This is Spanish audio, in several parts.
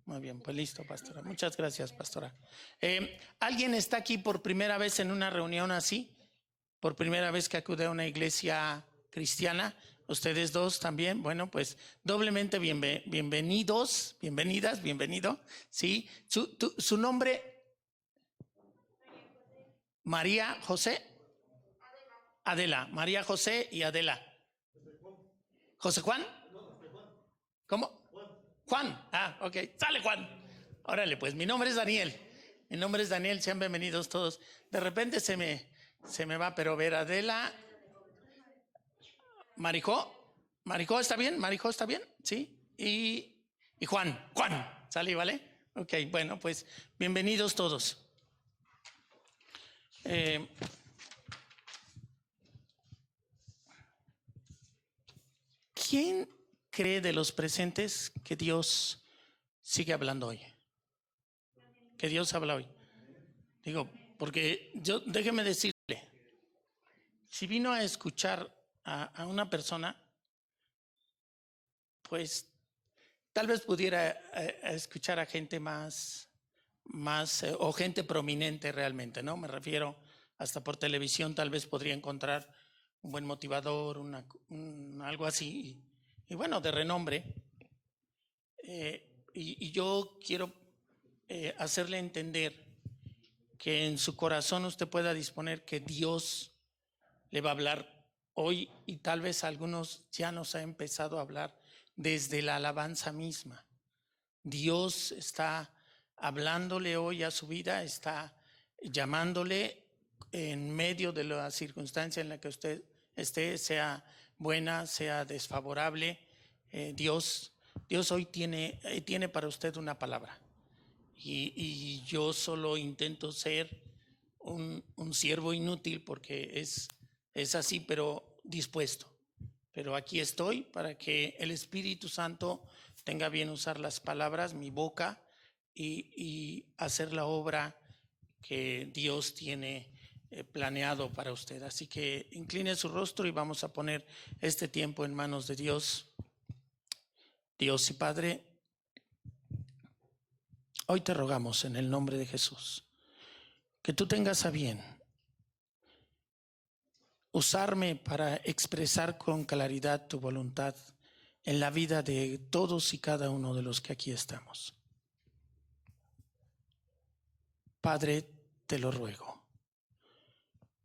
Muy bien, pues listo, pastora. Muchas gracias, pastora. ¿Alguien está aquí por primera vez en una reunión así? ¿Por primera vez que acude a una iglesia cristiana? ¿Ustedes dos también? Bueno, pues doblemente bienvenidos, bienvenidas, bienvenido. ¿Sí? ¿Su nombre? María José. Adela. María José y Adela. ¿José Juan? ¿Cómo? Juan. Ah, ok. Sale Juan. Órale, pues mi nombre es Daniel. Mi nombre es Daniel. Sean bienvenidos todos. De repente se me va, pero ver Adela. Marijó, ¿está bien? Marijó, ¿está bien? Sí. Y Juan. ¿Sale, vale? Ok, bueno, pues bienvenidos todos. ¿Quién cree de los presentes que Dios sigue hablando hoy? Que Dios habla hoy. Digo, porque déjeme decirle, si vino a escuchar a una persona, pues tal vez pudiera escuchar a gente más o gente prominente realmente, ¿no? Me refiero hasta por televisión, tal vez podría encontrar un buen motivador, algo así, y bueno, de renombre. Y yo quiero hacerle entender que en su corazón usted pueda disponer que Dios le va a hablar hoy, y tal vez a algunos ya nos ha empezado a hablar desde la alabanza misma. Dios está hablándole hoy a su vida, está llamándole en medio de la circunstancia en la que usted esté, sea buena, sea desfavorable. Dios hoy tiene para usted una palabra, y yo solo intento ser un siervo inútil, porque es así, pero dispuesto. Pero aquí estoy para que el Espíritu Santo tenga bien usar las palabras, mi boca, y hacer la obra que Dios tiene planeado para usted. Así que incline su rostro y vamos a poner este tiempo en manos de Dios. Dios y Padre, hoy te rogamos en el nombre de Jesús que tú tengas a bien usarme para expresar con claridad tu voluntad en la vida de todos y cada uno de los que aquí estamos. Padre, te lo ruego.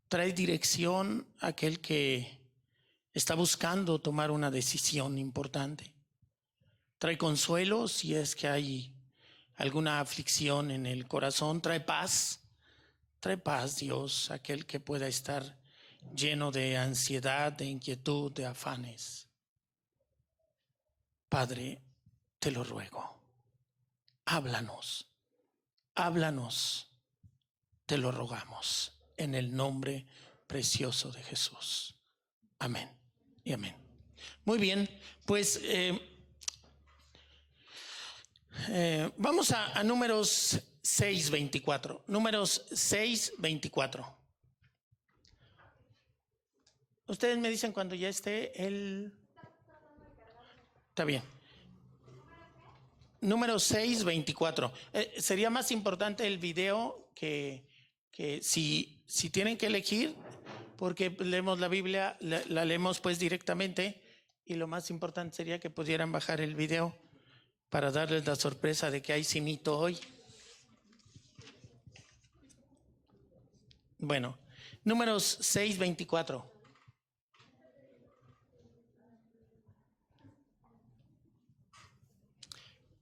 Trae dirección a aquel que está buscando tomar una decisión importante. Trae consuelo si es que hay alguna aflicción en el corazón. Trae paz, Dios, a aquel que pueda estar lleno de ansiedad, de inquietud, de afanes. Padre, te lo ruego. Háblanos, te lo rogamos, en el nombre precioso de Jesús. Amén y amén. Muy bien, pues vamos a Números 6:24. Números 6:24. Ustedes me dicen cuando ya esté el... Está bien. Número 6:24. Sería más importante el video que si tienen que elegir, porque leemos la Biblia, la leemos pues directamente, y lo más importante sería que pudieran bajar el video para darles la sorpresa de que hay cinito hoy. Bueno, Números 6:24.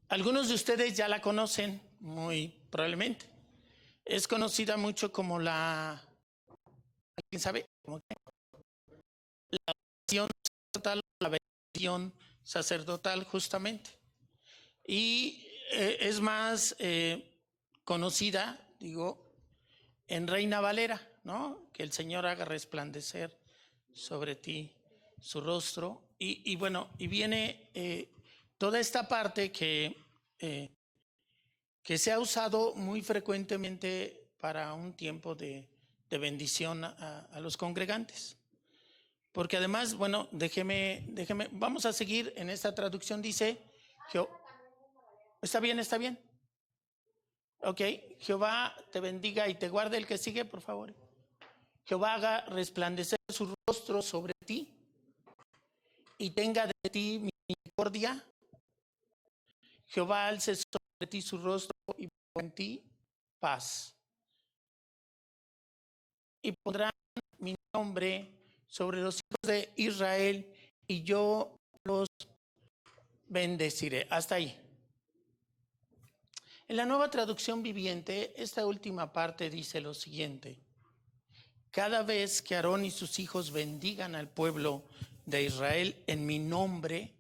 Algunos de ustedes ya la conocen, muy probablemente. Es conocida mucho como ¿alguien sabe? La bendición sacerdotal, justamente. Y es más conocida, en Reina Valera, ¿no? Que el Señor haga resplandecer sobre ti su rostro. Y bueno, y viene toda esta parte que se ha usado muy frecuentemente para un tiempo de bendición a los congregantes. Porque además, bueno, déjeme, vamos a seguir en esta traducción. Dice ¿Está bien? ¿Está bien? Ok, Jehová te bendiga y te guarde. El que sigue, por favor. Jehová haga resplandecer su rostro sobre ti y tenga de ti misericordia. Jehová alce sobre ti su rostro y ponga en ti paz. Y pondrán mi nombre sobre los hijos de Israel y yo los bendeciré. Hasta ahí. En la Nueva Traducción Viviente, esta última parte dice lo siguiente: cada vez que Aarón y sus hijos bendigan al pueblo de Israel en mi nombre,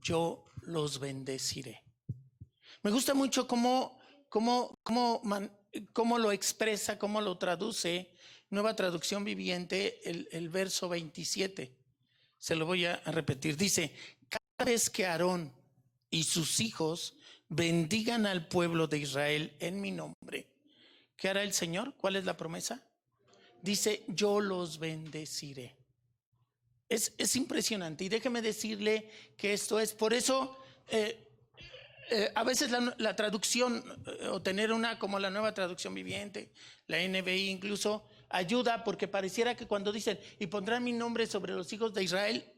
yo los bendeciré. Me gusta mucho cómo lo expresa, cómo lo traduce Nueva Traducción Viviente, el verso 27. Se lo voy a repetir. Dice: cada vez que Aarón y sus hijos bendigan al pueblo de Israel en mi nombre, ¿qué hará el Señor? ¿Cuál es la promesa? Dice: yo los bendeciré. Es impresionante, y déjeme decirle que esto es, por eso a veces la traducción, o tener una como la Nueva Traducción Viviente, la NBI incluso, ayuda, porque pareciera que cuando dicen y pondrán mi nombre sobre los hijos de Israel,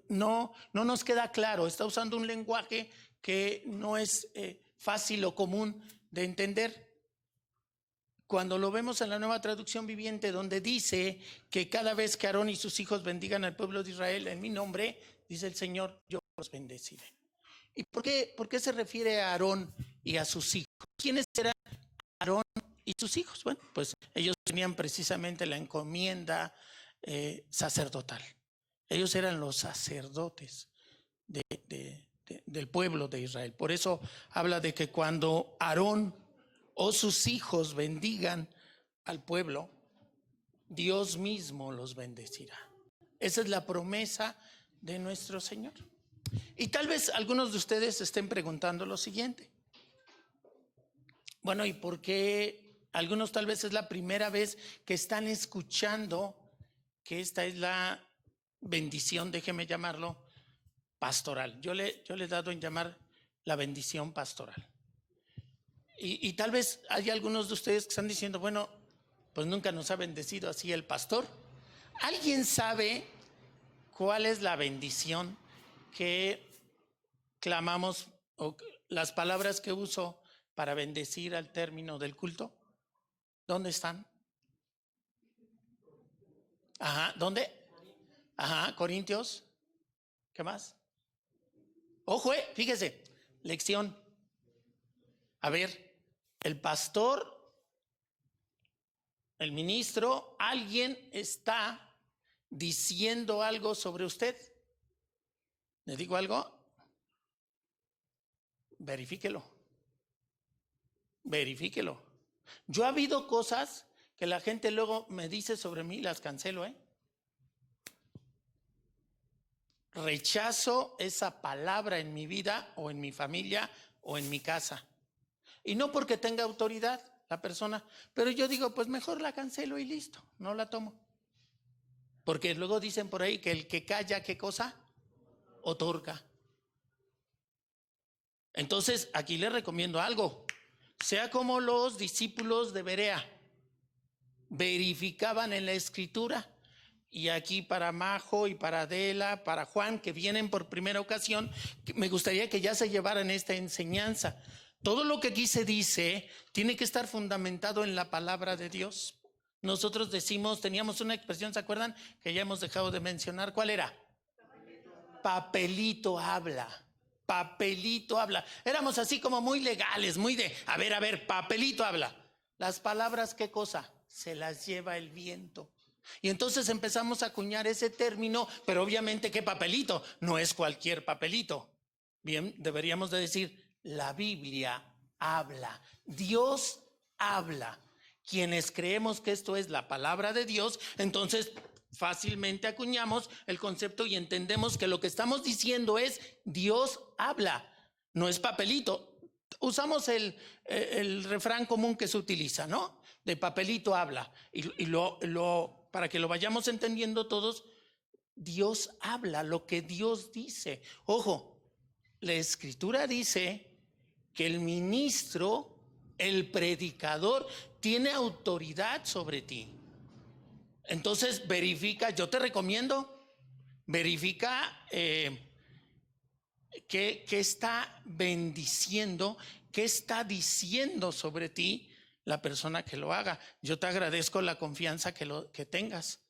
no nos queda claro. Está usando un lenguaje que no es fácil o común de entender. Cuando lo vemos en la Nueva Traducción Viviente, donde dice que cada vez que Aarón y sus hijos bendigan al pueblo de Israel en mi nombre, dice el Señor, yo los bendeciré. ¿Y por qué se refiere a Aarón y a sus hijos? ¿Quiénes eran Aarón y sus hijos? Bueno, pues ellos tenían precisamente la encomienda sacerdotal. Ellos eran los sacerdotes del pueblo de Israel. Por eso habla de que cuando Aarón o sus hijos bendigan al pueblo, Dios mismo los bendecirá. Esa es la promesa de nuestro Señor. Y tal vez algunos de ustedes estén preguntando lo siguiente: bueno, ¿y por qué? Algunos tal vez es la primera vez que están escuchando que esta es la bendición, déjeme llamarlo, pastoral. Yo le he dado en llamar la bendición pastoral. Y tal vez hay algunos de ustedes que están diciendo: bueno, pues nunca nos ha bendecido así el pastor. ¿Alguien sabe cuál es la bendición que clamamos, o las palabras que uso para bendecir al término del culto? ¿Dónde están? Ajá, ¿dónde? Ajá, Corintios. ¿Qué más? Ojo, fíjese, lección. A ver, el pastor, el ministro, alguien está diciendo algo sobre usted. ¿Le digo algo? Verifíquelo. Verifíquelo. Yo ha habido cosas que la gente luego me dice sobre mí, las cancelo, Rechazo esa palabra en mi vida, o en mi familia, o en mi casa. Y no porque tenga autoridad la persona, pero yo digo, pues mejor la cancelo y listo, no la tomo. Porque luego dicen por ahí que el que calla, ¿qué cosa? Otorga. Entonces, aquí les recomiendo algo. Sea como los discípulos de Berea, verificaban en la escritura. Y aquí para Majo y para Adela, para Juan, que vienen por primera ocasión, me gustaría que ya se llevaran esta enseñanza. Todo lo que aquí se dice tiene que estar fundamentado en la palabra de Dios. Nosotros decimos, teníamos una expresión, ¿se acuerdan? Que ya hemos dejado de mencionar. ¿Cuál era? Papelito habla. Papelito habla. Éramos así como muy legales, muy de, a ver, papelito habla. Las palabras, ¿qué cosa? Se las lleva el viento. Y entonces empezamos a acuñar ese término, pero obviamente, ¿qué papelito? No es cualquier papelito. Bien, deberíamos de decir, la Biblia habla, Dios habla. Quienes creemos que esto es la palabra de Dios, entonces fácilmente acuñamos el concepto y entendemos que lo que estamos diciendo es Dios habla, no es papelito. Usamos el refrán común que se utiliza, ¿no? De papelito habla. Y para que lo vayamos entendiendo todos, Dios habla, lo que Dios dice. Ojo, la escritura dice que el ministro, el predicador, tiene autoridad sobre ti. Entonces verifica, yo te recomiendo, verifica qué está bendiciendo, qué está diciendo sobre ti la persona que lo haga. Yo te agradezco la confianza que tengas,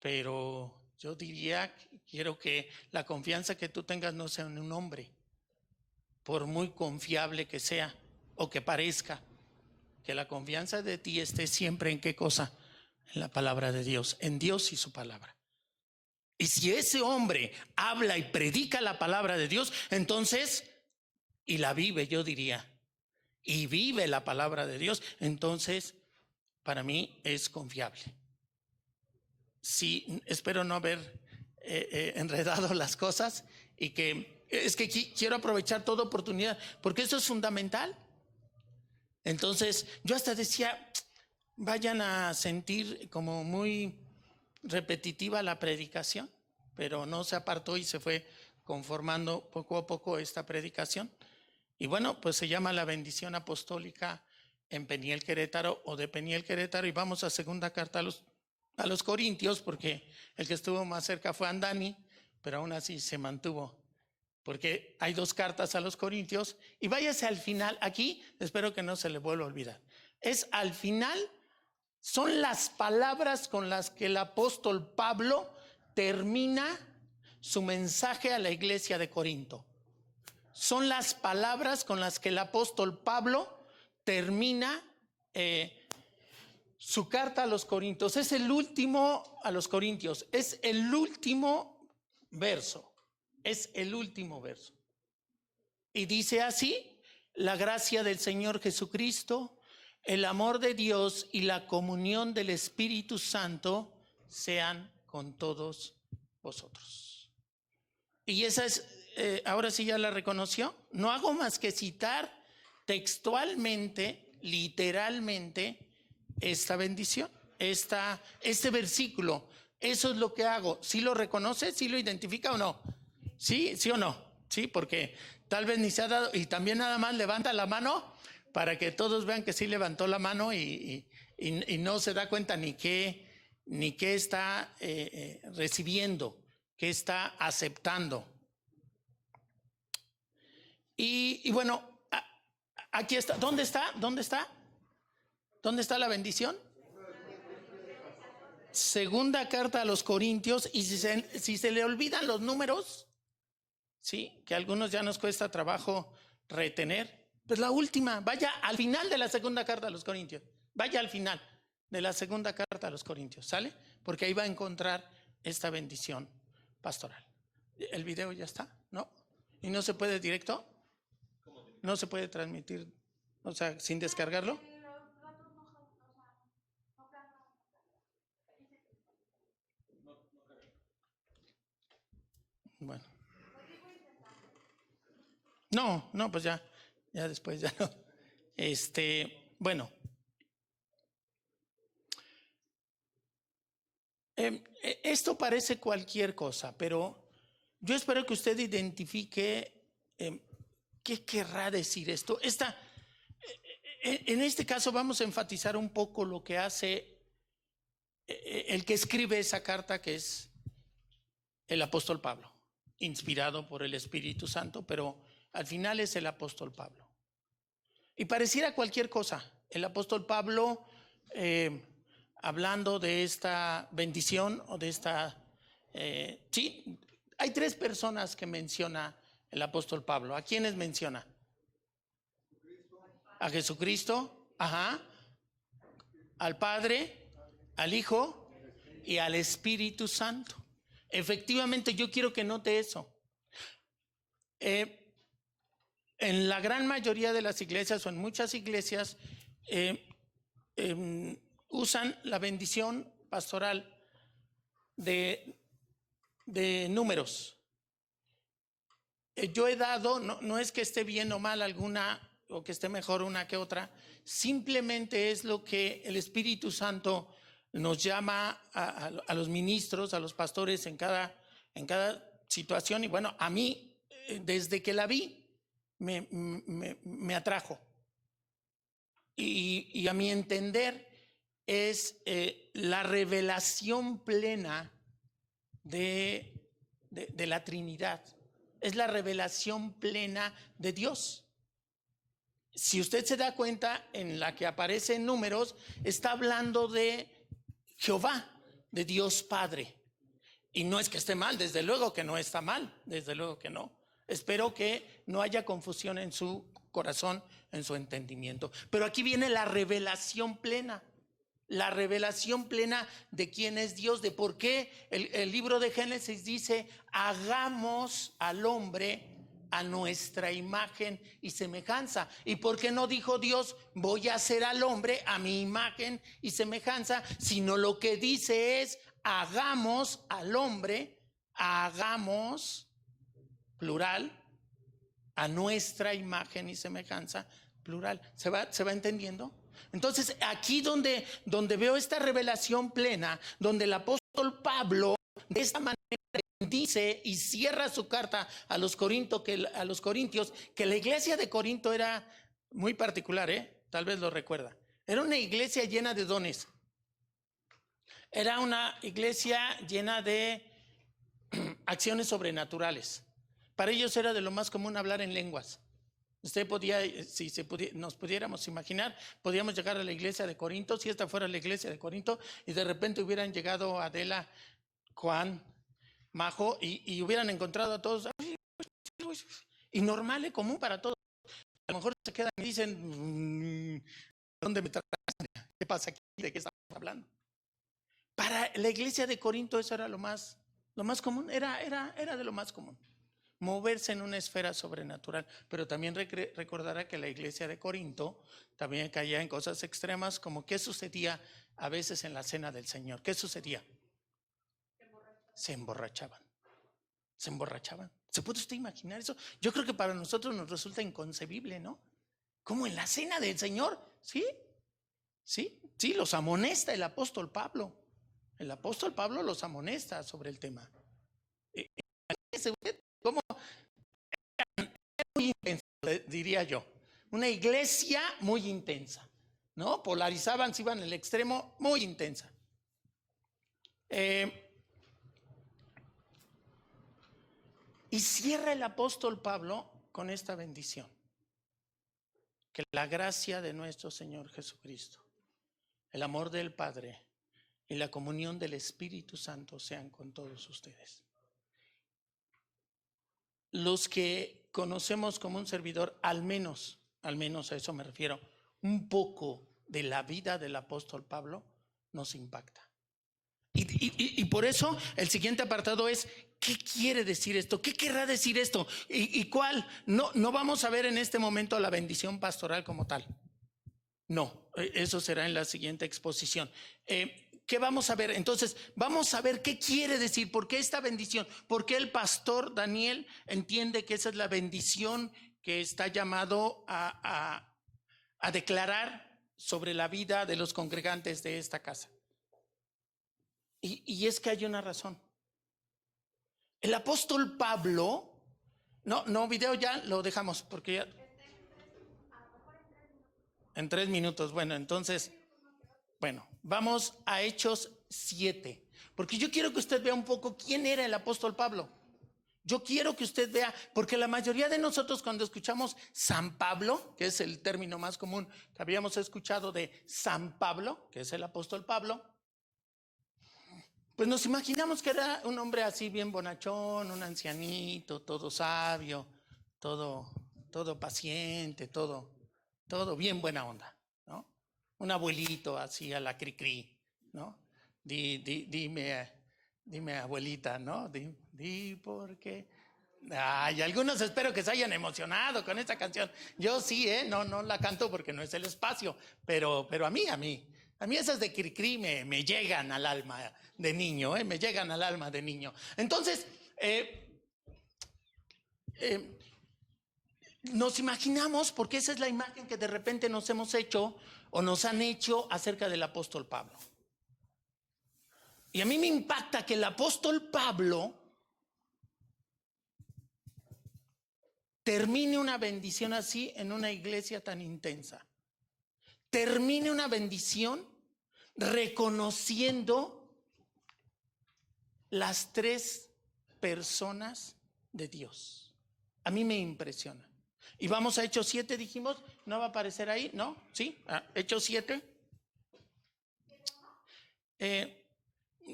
pero yo diría, quiero que la confianza que tú tengas no sea en un hombre, por muy confiable que sea o que parezca, que la confianza de ti esté siempre en qué cosa, en la palabra de Dios, en Dios y su palabra. Y si ese hombre habla y predica la palabra de Dios, entonces, y la vive, yo diría, y vive la palabra de Dios, entonces para mí es confiable. Sí, espero no haber enredado las cosas, y que es que quiero aprovechar toda oportunidad, porque eso es fundamental. Entonces yo hasta decía, vayan a sentir como muy repetitiva la predicación, pero no se apartó y se fue conformando poco a poco esta predicación. Y bueno, pues se llama la bendición apostólica en Peniel Querétaro, o de Peniel Querétaro, y vamos a segunda carta a los Corintios, porque el que estuvo más cerca fue Andani, pero aún así se mantuvo, porque hay 2 cartas a los Corintios. Y váyase al final, aquí espero que no se le vuelva a olvidar, es al final, son las palabras con las que el apóstol Pablo termina su mensaje a la iglesia de Corinto. Son las palabras con las que el apóstol Pablo termina su carta a los Corintios. Es el último a los Corintios, es el último verso, es el último verso. Y dice así: la gracia del Señor Jesucristo, el amor de Dios y la comunión del Espíritu Santo sean con todos vosotros. Y esa es, ahora sí ya la reconoció. No hago más que citar textualmente, literalmente, esta bendición, este versículo. Eso es lo que hago. ¿Sí lo reconoce? ¿Sí lo identifica o no? ¿Sí? ¿Sí o no? Sí, porque tal vez ni se ha dado. Y también nada más levanta la mano para que todos vean que sí levantó la mano, y no se da cuenta ni qué está recibiendo, qué está aceptando. Y bueno, aquí está. ¿Dónde está? ¿Dónde está? ¿Dónde está la bendición? Segunda carta a los Corintios. Y si se le olvidan los números, sí, que a algunos ya nos cuesta trabajo retener, pues la última, vaya al final de la segunda carta a los Corintios, vaya al final de la segunda carta a los Corintios, ¿sale? Porque ahí va a encontrar esta bendición pastoral. ¿El video ya está? ¿No? ¿Y no se puede directo? ¿No se puede transmitir, o sea, sin descargarlo? Bueno. No, pues ya después ya no. Bueno. Esto parece cualquier cosa, pero yo espero que usted identifique qué querrá decir esto. En este caso vamos a enfatizar un poco lo que hace el que escribe esa carta, que es el apóstol Pablo, inspirado por el Espíritu Santo, pero al final es el apóstol Pablo. Y pareciera cualquier cosa. El apóstol Pablo, hablando de esta bendición o de esta... sí, hay 3 personas que menciona el apóstol Pablo. ¿A quiénes menciona? A Jesucristo, ajá, al Padre, al Hijo y al Espíritu Santo. Efectivamente, yo quiero que note eso. En la gran mayoría de las iglesias, o en muchas iglesias, usan la bendición pastoral de números. Yo he dado, no es que esté bien o mal alguna, o que esté mejor una que otra, simplemente es lo que el Espíritu Santo nos llama a los ministros, a los pastores en cada situación. Y bueno, a mí, desde que la vi, me atrajo. Y a mi entender es la revelación plena de la Trinidad. Es la revelación plena de Dios. Si usted se da cuenta, en la que aparece en Números, está hablando de Jehová, de Dios Padre. Y no es que esté mal, desde luego que no está mal, desde luego que no. Espero que no haya confusión en su corazón, en su entendimiento. Pero aquí viene la revelación plena de quién es Dios, de por qué el libro de Génesis dice: hagamos al hombre a nuestra imagen y semejanza. ¿Y por qué no dijo Dios: voy a hacer al hombre a mi imagen y semejanza? Sino lo que dice es: hagamos al hombre, hagamos, plural, a nuestra imagen y semejanza, plural. ¿Se va entendiendo? Entonces, aquí donde veo esta revelación plena, donde el apóstol Pablo de esta manera dice y cierra su carta a los corintios, que la iglesia de Corinto era muy particular, tal vez lo recuerda. Era una iglesia llena de dones. Era una iglesia llena de acciones sobrenaturales. Para ellos era de lo más común hablar en lenguas. Usted podía, si nos pudiéramos imaginar, podíamos llegar a la iglesia de Corinto, si esta fuera la iglesia de Corinto, y de repente hubieran llegado Adela, Juan, Majo, y hubieran encontrado a todos, y normal y común para todos. A lo mejor se quedan y dicen: ¿dónde me traes? ¿Qué pasa aquí? ¿De qué estamos hablando? Para la iglesia de Corinto eso era lo más común, era de lo más común, moverse en una esfera sobrenatural. Pero también recordará que la iglesia de Corinto también caía en cosas extremas, como qué sucedía a veces en la cena del Señor. ¿Qué sucedía? Se emborrachaban. ¿Se puede usted imaginar eso? Yo creo que para nosotros nos resulta inconcebible, ¿no? ¿Cómo en la cena del Señor? Sí, los amonesta el apóstol Pablo. El apóstol Pablo los amonesta sobre el tema. ¿Cómo? Muy intenso, diría yo. Una iglesia muy intensa, ¿no? Polarizaban, se iban al extremo, muy intensa. Y cierra el apóstol Pablo con esta bendición: que la gracia de nuestro Señor Jesucristo, el amor del Padre y la comunión del Espíritu Santo sean con todos ustedes. Los que conocemos como un servidor, al menos a eso me refiero, un poco de la vida del apóstol Pablo nos impacta. Y por eso el siguiente apartado es: ¿qué quiere decir esto? ¿Qué querrá decir esto? ¿Y cuál? No vamos a ver en este momento la bendición pastoral como tal. No, eso será en la siguiente exposición. ¿Qué vamos a ver? Entonces, vamos a ver qué quiere decir, por qué esta bendición, por qué el pastor Daniel entiende que esa es la bendición que está llamado a declarar sobre la vida de los congregantes de esta casa. Y es que hay una razón. El apóstol Pablo, no video ya lo dejamos porque ya en 3 minutos. Bueno, entonces, vamos a Hechos 7, porque yo quiero que usted vea un poco quién era el apóstol Pablo. Yo quiero que usted vea, porque la mayoría de nosotros cuando escuchamos San Pablo, que es el término más común que habíamos escuchado de San Pablo, que es el apóstol Pablo, pues nos imaginamos que era un hombre así bien bonachón, un ancianito, todo sabio, todo paciente, todo bien buena onda, ¿no? Un abuelito así a la cri-cri, ¿no? Dime abuelita, ¿no? Di por qué. Ay, algunos espero que se hayan emocionado con esta canción. Yo sí, no la canto porque no es el espacio, pero a mí esas de cri-cri me llegan al alma de niño, me llegan al alma de niño. Entonces, nos imaginamos, porque esa es la imagen que de repente nos hemos hecho o nos han hecho acerca del apóstol Pablo. Y a mí me impacta que el apóstol Pablo termine una bendición así en una iglesia tan intensa. Termine una bendición reconociendo las tres personas de Dios. A mí me impresiona. Y vamos a Hechos 7, dijimos, ¿no va a aparecer ahí? ¿No? ¿Sí? Hechos 7.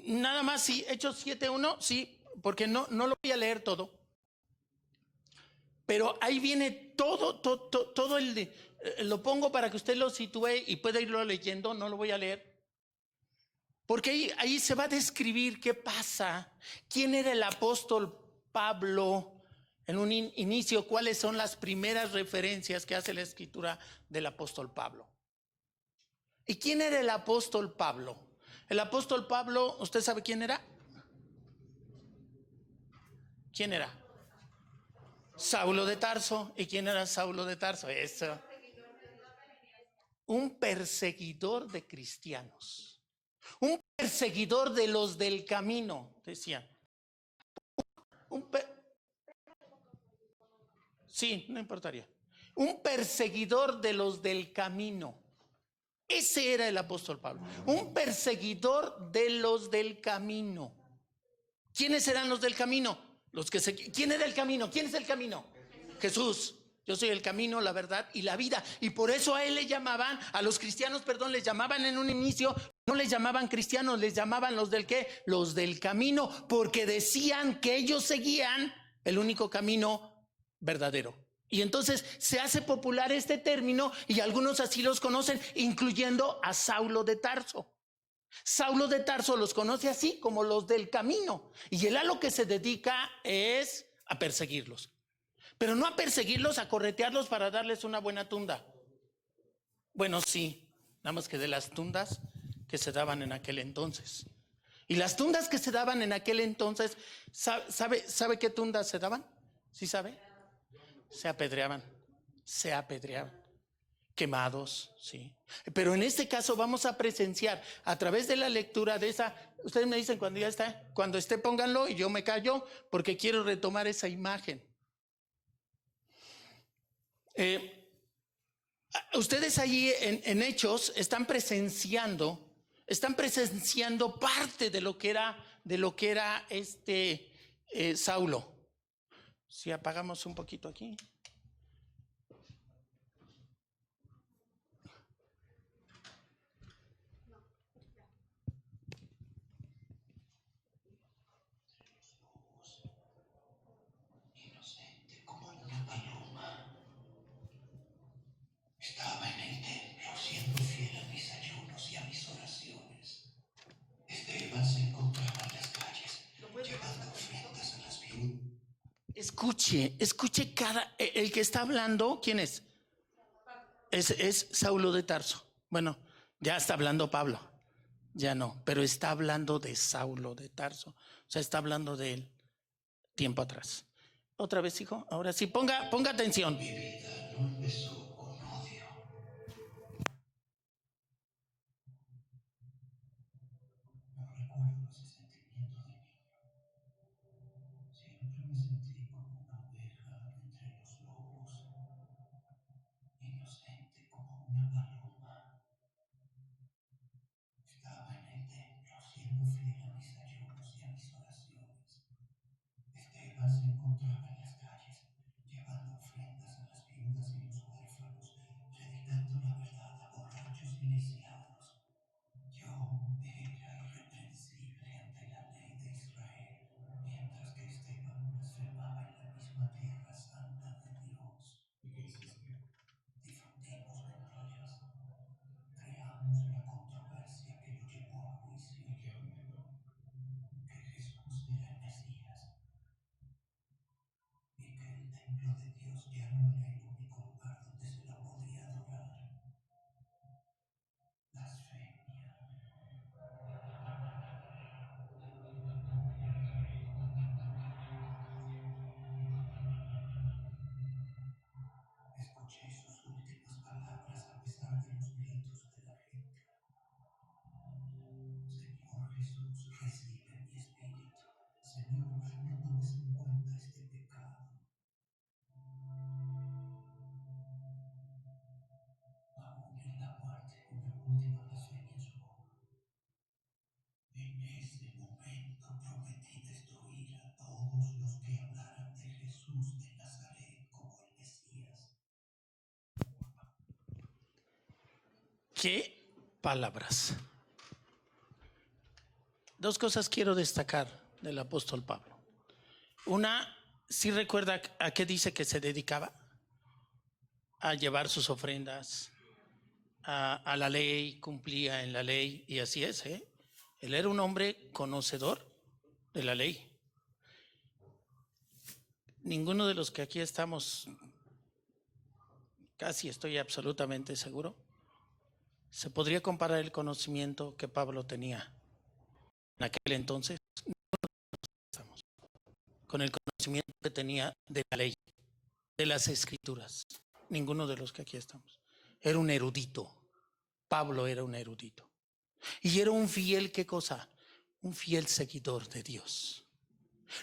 Nada más, sí, Hechos 7:1, sí, porque no lo voy a leer todo. Pero ahí viene todo lo pongo para que usted lo sitúe y pueda irlo leyendo, no lo voy a leer. Porque ahí se va a describir qué pasa, quién era el apóstol Pablo en un inicio, cuáles son las primeras referencias que hace la escritura del apóstol Pablo. ¿Y quién era el apóstol Pablo? El apóstol Pablo, ¿usted sabe quién era? ¿Quién era? Saulo de Tarso. ¿Y quién era Saulo de Tarso? Eso. Un perseguidor de cristianos. Un perseguidor de los del camino, decían. Sí, no importaría. Un perseguidor de los del camino. Ese era el apóstol Pablo. Un perseguidor de los del camino. ¿Quiénes eran los del camino? ¿Quién era el camino? ¿Quién es el camino? Jesús. Yo soy el camino, la verdad y la vida. Y por eso a él le llamaban, a los cristianos, les llamaban en un inicio, no les llamaban cristianos, les llamaban los del ¿qué? Los del camino, porque decían que ellos seguían el único camino verdadero. Y entonces se hace popular este término y algunos así los conocen, incluyendo a Saulo de Tarso. Saulo de Tarso los conoce así como los del camino. Y él a lo que se dedica es a perseguirlos. Pero no a perseguirlos, a corretearlos para darles una buena tunda. Bueno, sí, nada más que de las tundas que se daban en aquel entonces. Y las tundas que se daban en aquel entonces, ¿sabe qué tundas se daban? ¿Sí sabe? Se apedreaban, quemados, sí. Pero en este caso vamos a presenciar a través de la lectura de esa. Ustedes me dicen cuando ya está, cuando esté pónganlo y yo me callo porque quiero retomar esa imagen. Ustedes allí en Hechos están presenciando parte de lo que era Saulo. Si apagamos un poquito aquí. Estaba en el templo, siendo fiel a mis ayunos y a mis oraciones. Esteban se encontraba en las calles, llevando ofrendas a las viudas. Escuche el que está hablando, ¿quién es? Es Saulo de Tarso. Bueno, ya está hablando Pablo. Ya no, pero está hablando de Saulo de Tarso. O sea, está hablando de él tiempo atrás. Otra vez, hijo, ahora sí, ponga atención. Mi vida no empezó con odio. No recuerdo ese sentimiento de niño. Siempre me sentí como una oveja entre los lobos, inocente como una paloma. Estaba en el templo, siendo fiel a mis ayunos y a mis oraciones. Esteban se encontraba en las calles, llevando ofrendas a las viudas y los huérfanos, predicando la verdad a borrachos y lisiados. Yo era irreprensible ante la ley de Israel, mientras que Esteban blasfemaba en la misma tierra santa de Dios. ¿Y qué hiciste? Difundimos mentiras. Creamos la controversia que lo llevó a juicio. ¿Y qué argumentó? Que Jesús era el Mesías. Y que el templo de Dios ya no era el único lugar donde se la podía adorar. Blasfemia. Escuché sus últimas palabras a pesar de los gritos de la gente. Señor Jesús, recibe mi espíritu. Señor, no tomes en cuenta este pecado. una última blasfemia en su boca. En ese momento prometí destruir a todos los que hablaran de Jesús de Nazaret como el Mesías. ¿Qué palabras? Dos cosas quiero destacar del apóstol Pablo. Una, ¿sí recuerda a qué dice que se dedicaba? A llevar sus ofrendas a la ley, cumplía en la ley, y así es, ¿eh? Él era un hombre conocedor de la ley. Ninguno de los que aquí estamos, casi estoy absolutamente seguro, se podría comparar el conocimiento que Pablo tenía en aquel entonces con el conocimiento que tenía de la ley, de las escrituras. Ninguno de los que aquí estamos. Era un erudito. Pablo era un erudito. Y era un fiel, ¿qué cosa? Un fiel seguidor de Dios.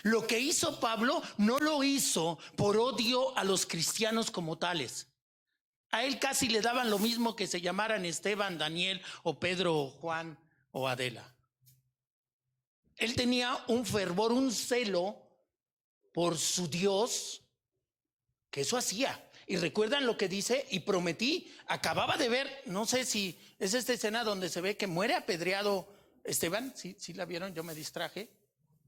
Lo que hizo Pablo no lo hizo por odio a los cristianos como tales. A él casi le daban lo mismo que se llamaran Esteban, Daniel o Pedro o Juan o Adela. Él tenía un fervor, un celo por su Dios, que eso hacía. Y recuerdan lo que dice, y prometí, acababa de ver, no sé si es esta escena donde se ve que muere apedreado Esteban, sí la vieron, yo me distraje,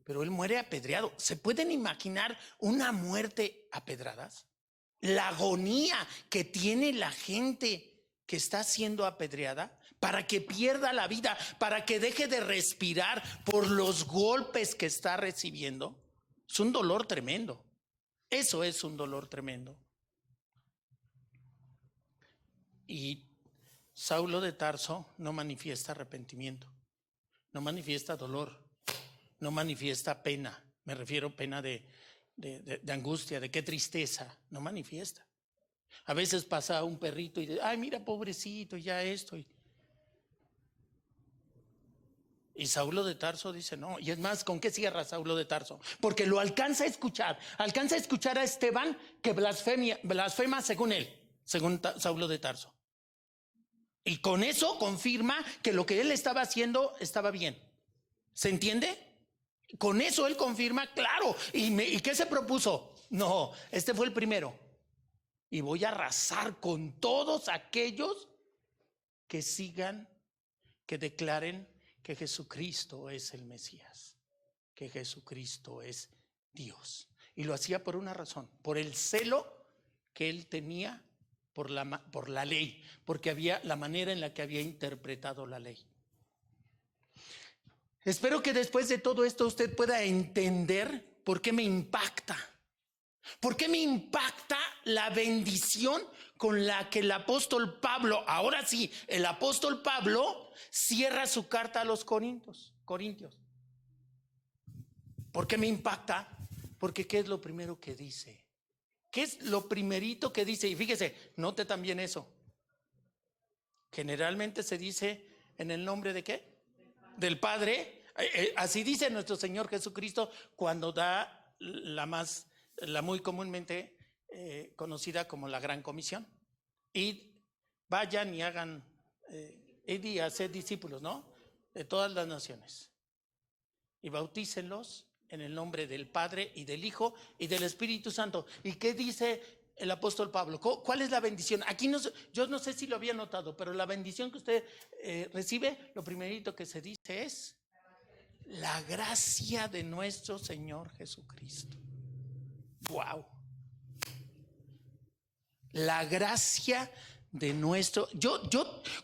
pero él muere apedreado. ¿Se pueden imaginar una muerte a pedradas? La agonía que tiene la gente que está siendo apedreada para que pierda la vida, para que deje de respirar por los golpes que está recibiendo. Es un dolor tremendo. Eso es un dolor tremendo. Y Saulo de Tarso no manifiesta arrepentimiento, no manifiesta dolor, no manifiesta pena. Me refiero pena de angustia, de qué tristeza, no manifiesta. A veces pasa un perrito y dice, ay, mira, pobrecito, ya esto. Y Saulo de Tarso dice, no. Y es más, ¿con qué cierra Saulo de Tarso? Porque lo alcanza a escuchar a Esteban que blasfema según él, según Saulo de Tarso. Y con eso confirma que lo que él estaba haciendo estaba bien. ¿Se entiende? Con eso él confirma, claro. ¿Y qué se propuso? No, este fue el primero. Y voy a arrasar con todos aquellos que sigan, que declaren que Jesucristo es el Mesías, que Jesucristo es Dios. Y lo hacía por una razón, por el celo que él tenía por la ley, porque había la manera en la que había interpretado la ley. Espero que después de todo esto usted pueda entender por qué me impacta. ¿Por qué me impacta la bendición con la que el apóstol Pablo, ahora sí, el apóstol Pablo cierra su carta a los Corintios? ¿Por qué me impacta? Porque ¿qué es lo primero que dice? ¿Qué es lo primerito que dice? Y fíjese, note también eso. Generalmente se dice en el nombre de ¿qué? Del Padre. Así dice nuestro Señor Jesucristo cuando da la muy comúnmente conocida como la Gran Comisión. Y vayan y hagan, y hacer discípulos, ¿no? De todas las naciones. Y bautícenlos en el nombre del Padre y del Hijo y del Espíritu Santo. ¿Y qué dice el apóstol Pablo? ¿Cuál es la bendición? Aquí yo no sé si lo había notado, pero la bendición que usted recibe, lo primerito que se dice es la gracia de nuestro Señor Jesucristo. Wow. La gracia de nuestro. Yo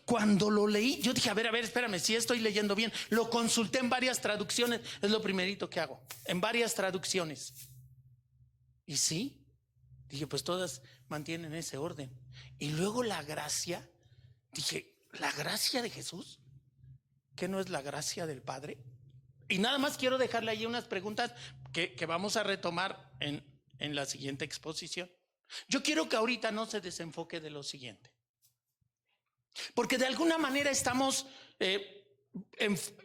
cuando lo leí, yo dije, a ver, espérame, si estoy leyendo bien. Lo consulté en varias traducciones, es lo primerito que hago, en varias traducciones. Y sí, dije, pues todas mantienen ese orden. Y luego la gracia, dije, ¿la gracia de Jesús? ¿Qué no es la gracia del Padre? Y nada más quiero dejarle ahí unas preguntas que vamos a retomar en la siguiente exposición. Yo quiero que ahorita no se desenfoque de lo siguiente. Porque de alguna manera estamos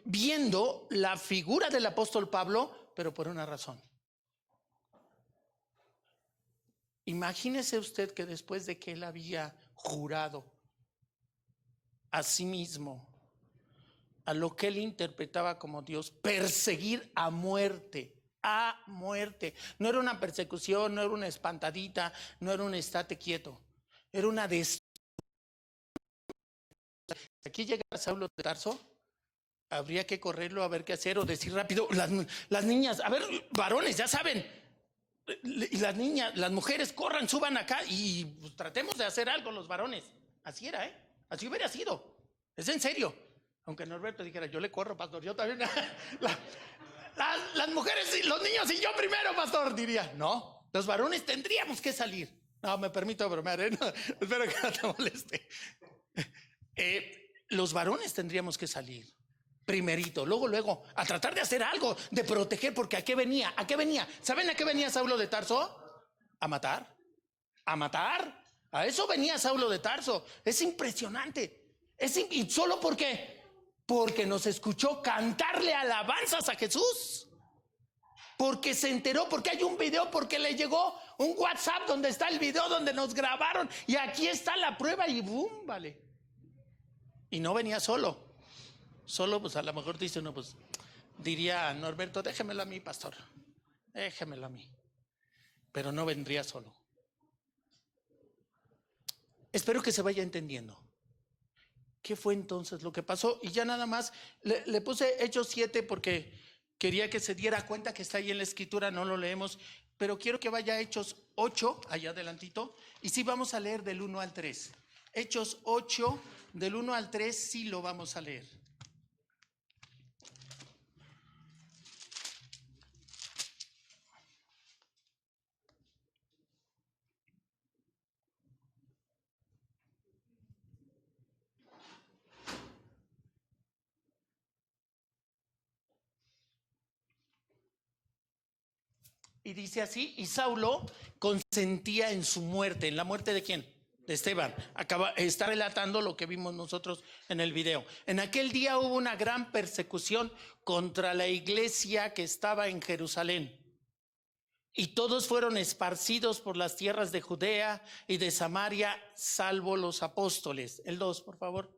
viendo la figura del apóstol Pablo, pero por una razón. Imagínese usted que después de que él había jurado a sí mismo, a lo que él interpretaba como Dios, perseguir a muerte. A muerte. No era una persecución, no era una espantadita, no era un estate quieto, era una destrucción. Aquí llega Saulo de Tarso, habría que correrlo a ver qué hacer o decir rápido, las niñas, a ver, varones, ya saben, y las niñas, las mujeres, corran, suban acá y pues, tratemos de hacer algo los varones. Así era, así hubiera sido, es en serio. Aunque Norberto dijera, yo le corro, pastor, yo también. Las mujeres y los niños y yo primero, pastor, diría. No, los varones tendríamos que salir. No, me permito bromear, no, espero que no te moleste. Los varones tendríamos que salir primerito, luego, a tratar de hacer algo, de proteger, porque ¿a qué venía? ¿A qué venía? ¿Saben a qué venía Saulo de Tarso? A matar, a matar. A eso venía Saulo de Tarso. Es impresionante. ¿Y solo por qué? Porque nos escuchó cantarle alabanzas a Jesús. Porque se enteró, porque hay un video, porque le llegó un WhatsApp donde está el video donde nos grabaron y aquí está la prueba y boom, vale. Y no venía solo, pues a lo mejor dice uno, pues diría Norberto, déjemelo a mí, pastor, déjemelo a mí, pero no vendría solo. Espero que se vaya entendiendo. ¿Qué fue entonces lo que pasó? Y ya nada más, le puse Hechos 7 porque quería que se diera cuenta que está ahí en la escritura, no lo leemos, pero quiero que vaya a Hechos 8, allá adelantito, y sí vamos a leer del 1 al 3. Hechos 8, del 1 al 3, sí lo vamos a leer. Y dice así, y Saulo consentía en su muerte. ¿En la muerte de quién? De Esteban. Está relatando lo que vimos nosotros en el video. En aquel día hubo una gran persecución contra la iglesia que estaba en Jerusalén. Y todos fueron esparcidos por las tierras de Judea y de Samaria, salvo los apóstoles. El 2, por favor.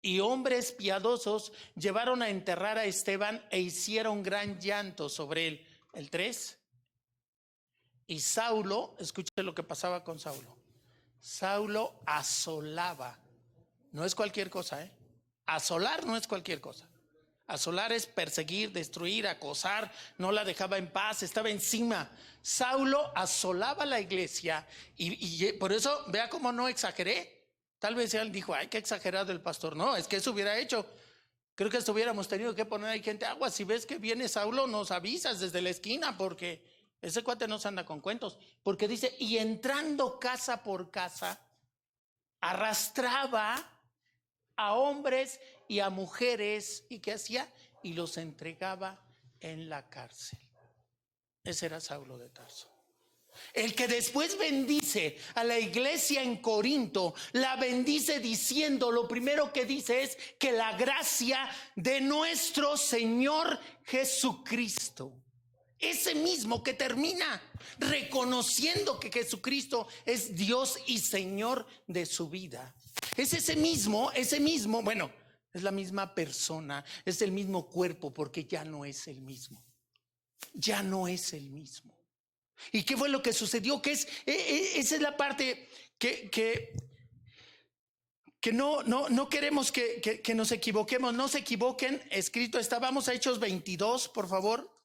Y hombres piadosos llevaron a enterrar a Esteban e hicieron gran llanto sobre él. El 3. Y Saulo, escuche lo que pasaba con Saulo. Saulo asolaba. No es cualquier cosa, Asolar no es cualquier cosa. Asolar es perseguir, destruir, acosar. No la dejaba en paz, estaba encima. Saulo asolaba la iglesia y por eso, vea cómo no exageré. Tal vez él dijo, ay, qué exagerado el pastor. No, es que eso hubiera hecho. Creo que hubiéramos tenido que poner ahí gente, agua, si ves que viene Saulo, nos avisas desde la esquina, porque ese cuate no se anda con cuentos. Porque dice, y entrando casa por casa, arrastraba a hombres y a mujeres, ¿y qué hacía? Y los entregaba en la cárcel. Ese era Saulo de Tarso. El que después bendice a la iglesia en Corinto, la bendice diciendo, lo primero que dice es que la gracia de nuestro Señor Jesucristo, ese mismo que termina reconociendo que Jesucristo es Dios y Señor de su vida, es ese mismo, bueno, es la misma persona, es el mismo cuerpo, porque ya no es el mismo, ya no es el mismo. ¿Y qué fue lo que sucedió? Que esa es la parte que no queremos que nos equivoquemos. No se equivoquen, escrito está. Vamos a Hechos 22, por favor.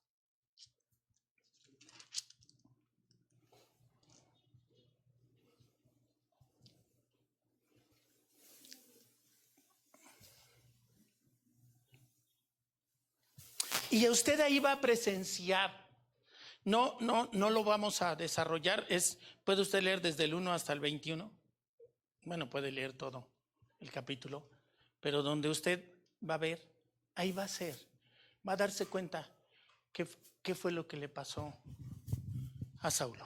Y usted ahí va a presenciar. No lo vamos a desarrollar. Puede usted leer desde el 1 hasta el 21. Bueno, puede leer todo el capítulo. Pero donde usted va a ver, ahí va a ser. Va a darse cuenta qué fue lo que le pasó a Saulo.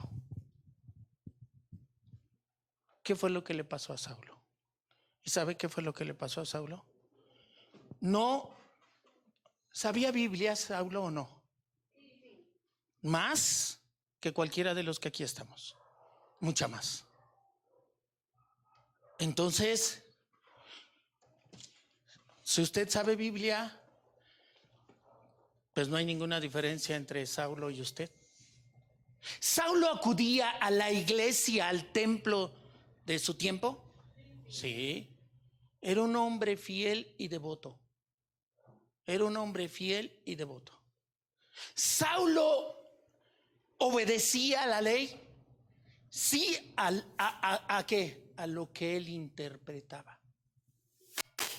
¿Qué fue lo que le pasó a Saulo? ¿Y sabe qué fue lo que le pasó a Saulo? No. ¿Sabía Biblia Saulo o no? Más que cualquiera de los que aquí estamos. Mucha más. Entonces, Si usted sabe Biblia, pues no hay ninguna diferencia entre Saulo y usted. ¿Saulo acudía a la iglesia, al templo de su tiempo? Sí. Era un hombre fiel y devoto. Era un hombre fiel y devoto. ¿Saulo obedecía a la ley? Sí, ¿a qué? A lo que él interpretaba,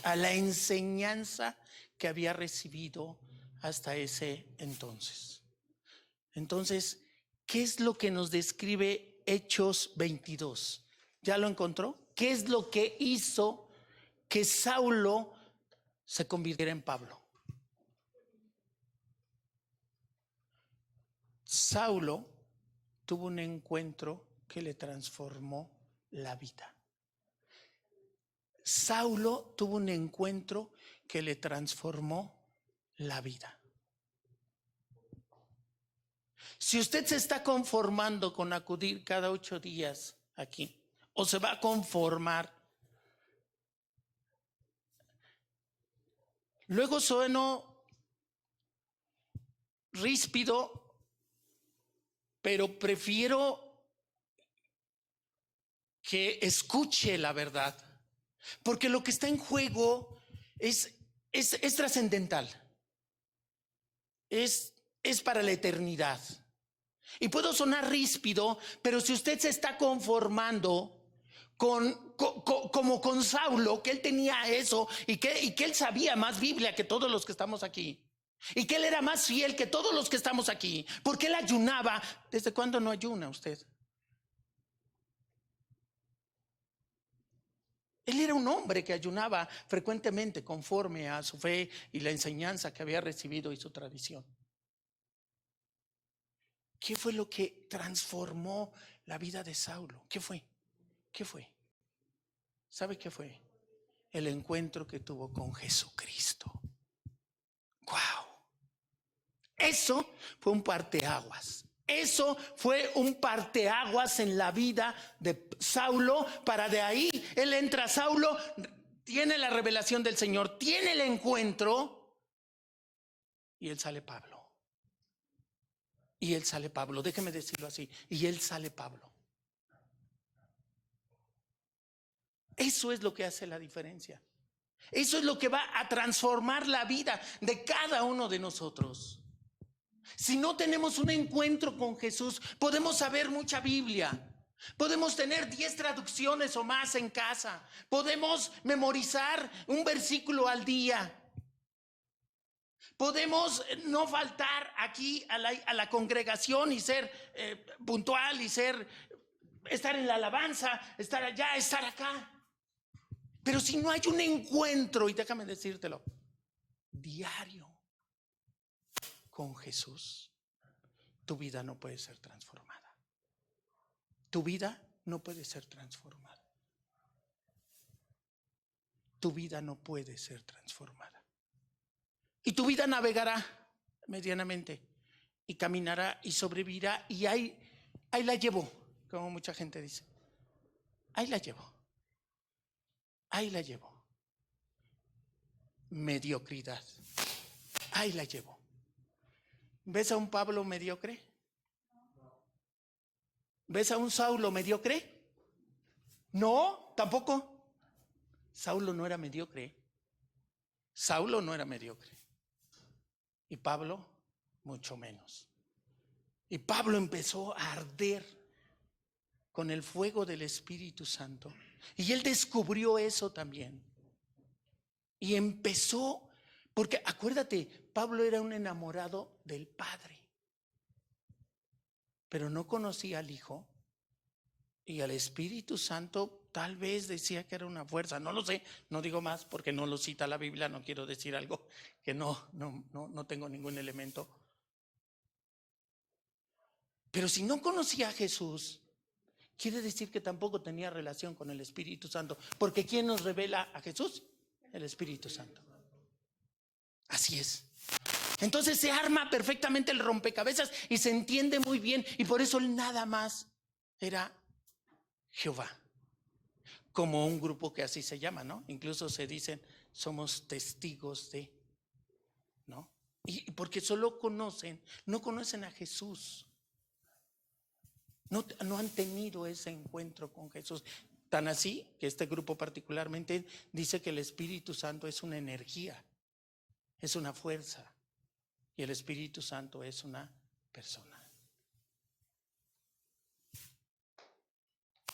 a la enseñanza que había recibido hasta ese entonces. Entonces, ¿qué es lo que nos describe Hechos 22? ¿Ya lo encontró? ¿Qué es lo que hizo que Saulo se convirtiera en Pablo? Saulo tuvo un encuentro que le transformó la vida. Saulo tuvo un encuentro que le transformó la vida. Si usted se está conformando con acudir cada 8 días aquí, o se va a conformar, luego sueno ríspido, pero prefiero que escuche la verdad, porque lo que está en juego es trascendental, es para la eternidad. Y puedo sonar ríspido, pero si usted se está conformando como con Saulo, que él tenía eso y que él sabía más Biblia que todos los que estamos aquí, y que él era más fiel que todos los que estamos aquí, porque él ayunaba. ¿Desde cuándo no ayuna usted? Él era un hombre que ayunaba frecuentemente conforme a su fe y la enseñanza que había recibido y su tradición. ¿Qué fue lo que transformó la vida de Saulo? ¿Qué fue? ¿Qué fue? ¿Sabe qué fue? El encuentro que tuvo con Jesucristo. ¡Wow! Eso fue un parteaguas. Eso fue un parteaguas en la vida de Saulo. Para de ahí, él entra a Saulo, tiene la revelación del Señor, tiene el encuentro y él sale Pablo. Y él sale Pablo, déjeme decirlo así, y él sale Pablo. Eso es lo que hace la diferencia. Eso es lo que va a transformar la vida de cada uno de nosotros. Si no tenemos un encuentro con Jesús, podemos saber mucha Biblia, podemos tener 10 traducciones o más en casa, podemos memorizar un versículo al día, podemos no faltar aquí a la congregación y ser puntual y estar en la alabanza, estar allá, estar acá. Pero si no hay un encuentro, y déjame decírtelo, diario con Jesús, tu vida no puede ser transformada. Tu vida no puede ser transformada. Tu vida no puede ser transformada. Y tu vida navegará medianamente y caminará y sobrevivirá, y ahí la llevo, como mucha gente dice. Ahí la llevo. Ahí la llevo. Mediocridad. Ahí la llevo. ¿Ves a un Pablo mediocre? ¿Ves a un Saulo mediocre? No, tampoco. Saulo no era mediocre. Saulo no era mediocre. Y Pablo, mucho menos. Y Pablo empezó a arder con el fuego del Espíritu Santo. Y él descubrió eso también. Y empezó, porque acuérdate, Pablo era un enamorado del Padre, pero no conocía al Hijo, y al Espíritu Santo tal vez decía que era una fuerza, no lo sé, no digo más porque no lo cita la Biblia, no quiero decir algo que no tengo ningún elemento. Pero si no conocía a Jesús, quiere decir que tampoco tenía relación con el Espíritu Santo, porque ¿quién nos revela a Jesús? El Espíritu Santo. Así es. Entonces se arma perfectamente el rompecabezas y se entiende muy bien, y por eso él nada más era Jehová. como un grupo que así se llama, ¿no? Incluso se dicen, somos testigos de, ¿no? Y porque solo no conocen a Jesús. No han tenido ese encuentro con Jesús. Tan así que este grupo particularmente dice que el Espíritu Santo es una energía, es una fuerza, y el Espíritu Santo es una persona.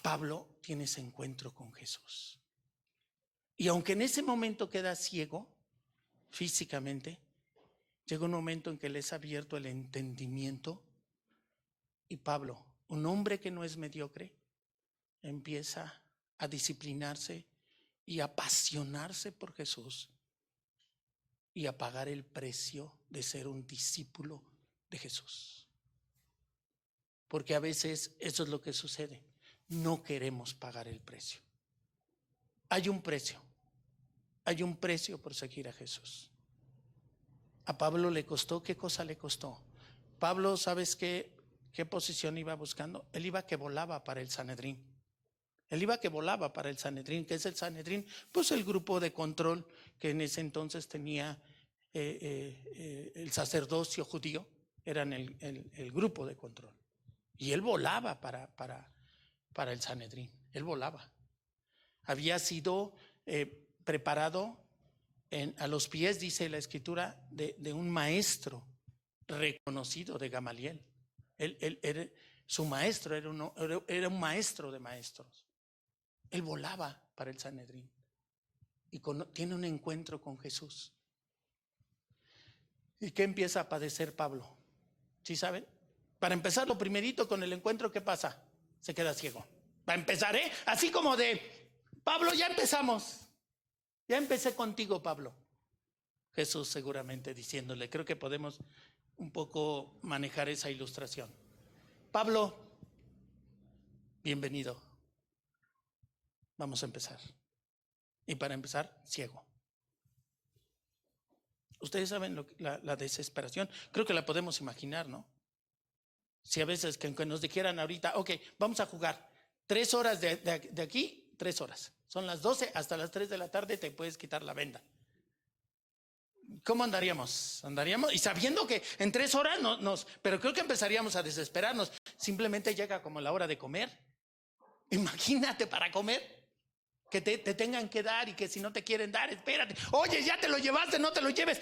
Pablo tiene ese encuentro con Jesús. Y aunque en ese momento queda ciego físicamente, llega un momento en que le es abierto el entendimiento y Pablo, un hombre que no es mediocre, empieza a disciplinarse y a apasionarse por Jesús y a pagar el precio de ser un discípulo de Jesús. Porque a veces eso es lo que sucede. No queremos pagar el precio. Hay un precio por seguir a Jesús. A Pablo le costó, ¿qué cosa le costó? Pablo, ¿sabes qué posición iba buscando? Él iba que volaba para el Sanedrín. ¿Qué es el Sanedrín? Pues el grupo de control que en ese entonces tenía el sacerdocio judío, eran el grupo de control. Y él volaba para el Sanedrín, él volaba. Había sido preparado a los pies, dice la escritura, de un maestro reconocido, de Gamaliel. Su maestro era un maestro de maestros. Él volaba para el Sanedrín y tiene un encuentro con Jesús. ¿Y qué empieza a padecer Pablo? ¿Sí saben? Para empezar, lo primerito con el encuentro, ¿qué pasa? Se queda ciego. Para empezar, así como de, Pablo, ya empezamos. Ya empecé contigo, Pablo. Jesús seguramente diciéndole, creo que podemos un poco manejar esa ilustración. Pablo, bienvenido. Vamos a empezar. Y para empezar, ciego. Ustedes saben la desesperación. Creo que la podemos imaginar, ¿no? Si a veces que nos dijeran ahorita, ok, vamos a jugar 3 horas de aquí, 3 horas. Son las 12 hasta las 3 de la tarde, te puedes quitar la venda. ¿Cómo andaríamos? Y sabiendo que en 3 horas pero creo que empezaríamos a desesperarnos. Simplemente llega como la hora de comer. Imagínate para comer. Que te tengan que dar y que si no te quieren dar, espérate. Oye, ya te lo llevaste, no te lo lleves.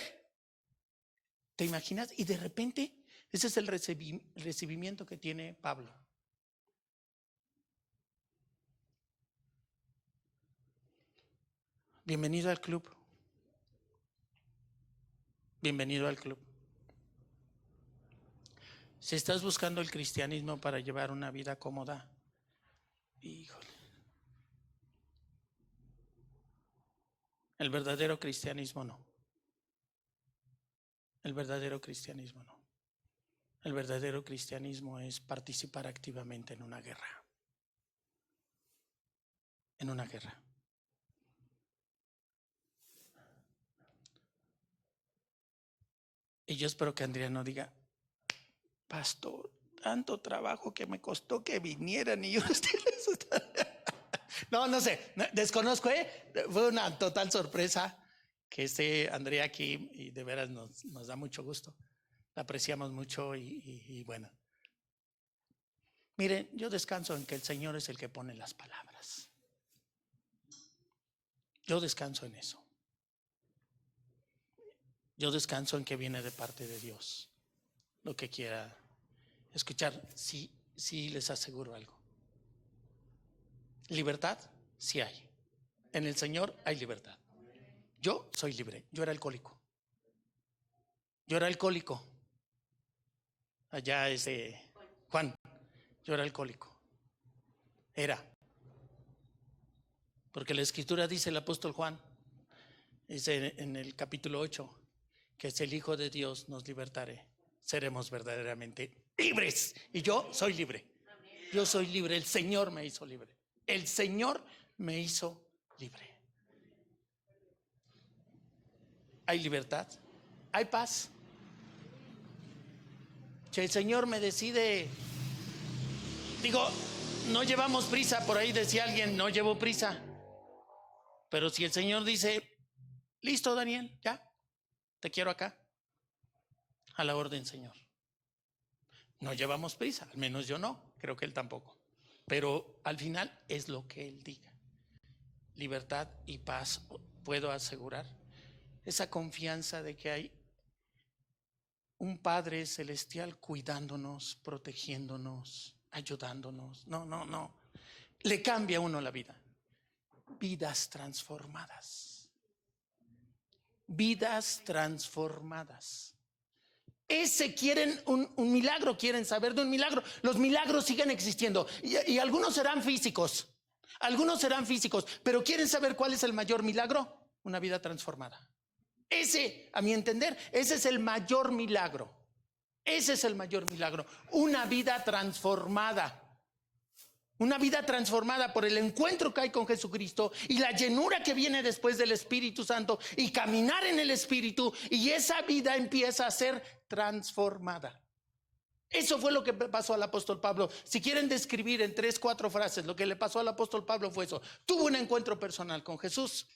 ¿Te imaginas? Y de repente, ese es el recibimiento que tiene Pablo. Bienvenido al club. Bienvenido al club. Si estás buscando el cristianismo para llevar una vida cómoda, híjole. El verdadero cristianismo no. El verdadero cristianismo no. El verdadero cristianismo es participar activamente en una guerra. En una guerra. Y yo espero que Andrea no diga, pastor, tanto trabajo que me costó que vinieran y yo no sé, desconozco, fue una total sorpresa que esté Andrea aquí y de veras nos da mucho gusto, la apreciamos mucho y bueno. Miren, yo descanso en que el Señor es el que pone las palabras. Yo descanso en eso. Yo descanso en que viene de parte de Dios. Lo que quiera escuchar, sí les aseguro algo. Libertad, sí hay. En el Señor hay libertad. Yo soy libre. Yo era alcohólico. Allá es Juan. Yo era alcohólico. Porque la escritura dice, el apóstol Juan, dice en el capítulo 8, que si el Hijo de Dios nos libertare, seremos verdaderamente libres. Y yo soy libre. Yo soy libre. El Señor me hizo libre. El Señor me hizo libre. Hay libertad. Hay paz. Si el Señor me decide, no llevamos prisa, por ahí decía alguien, no llevo prisa. Pero si el Señor dice, listo Daniel, ya, te quiero acá, a la orden, Señor. No llevamos prisa, al menos yo no, creo que él tampoco. Pero al final es lo que él diga. Libertad y paz, puedo asegurar. Esa confianza de que hay un Padre celestial cuidándonos, protegiéndonos, ayudándonos. No. Le cambia a uno la vida. Vidas transformadas. Vidas transformadas. Ese quieren un milagro, quieren saber de un milagro. Los milagros siguen existiendo y algunos serán físicos. Algunos serán físicos, pero quieren saber cuál es el mayor milagro. Una vida transformada. Ese, a mi entender, ese es el mayor milagro. Ese es el mayor milagro. Una vida transformada. Una vida transformada por el encuentro que hay con Jesucristo y la llenura que viene después del Espíritu Santo y caminar en el Espíritu, y esa vida empieza a ser transformada. Eso fue lo que pasó al apóstol Pablo. Si quieren describir en 3, 4 frases lo que le pasó al apóstol Pablo, fue eso. Tuvo un encuentro personal con Jesús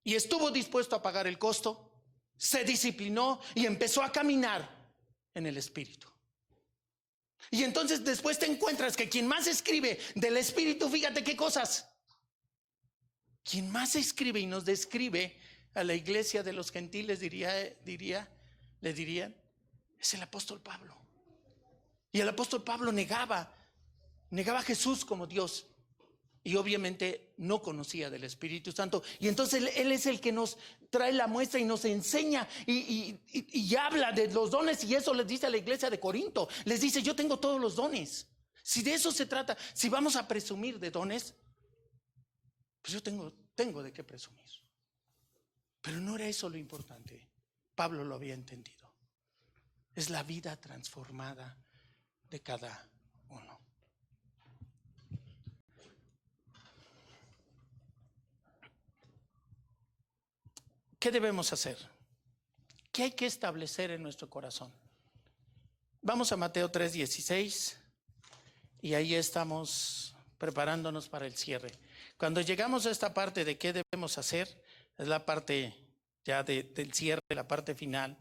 y estuvo dispuesto a pagar el costo, se disciplinó y empezó a caminar en el Espíritu. Y entonces después te encuentras que quien más escribe del Espíritu, fíjate qué cosas, quien más escribe y nos describe a la iglesia de los gentiles, le dirían, es el apóstol Pablo. Y el apóstol Pablo negaba a Jesús como Dios. Y obviamente no conocía del Espíritu Santo. Y entonces Él es el que nos trae la muestra y nos enseña y habla de los dones. Y eso les dice a la iglesia de Corinto. Les dice, yo tengo todos los dones. Si de eso se trata, si vamos a presumir de dones, pues yo tengo de qué presumir. Pero no era eso lo importante. Pablo lo había entendido. Es la vida transformada de cada uno. ¿Qué debemos hacer? ¿Qué hay que establecer en nuestro corazón? Vamos a Mateo 3:16 y ahí estamos preparándonos para el cierre. Cuando llegamos a esta parte de qué debemos hacer, es la parte ya del cierre, la parte final.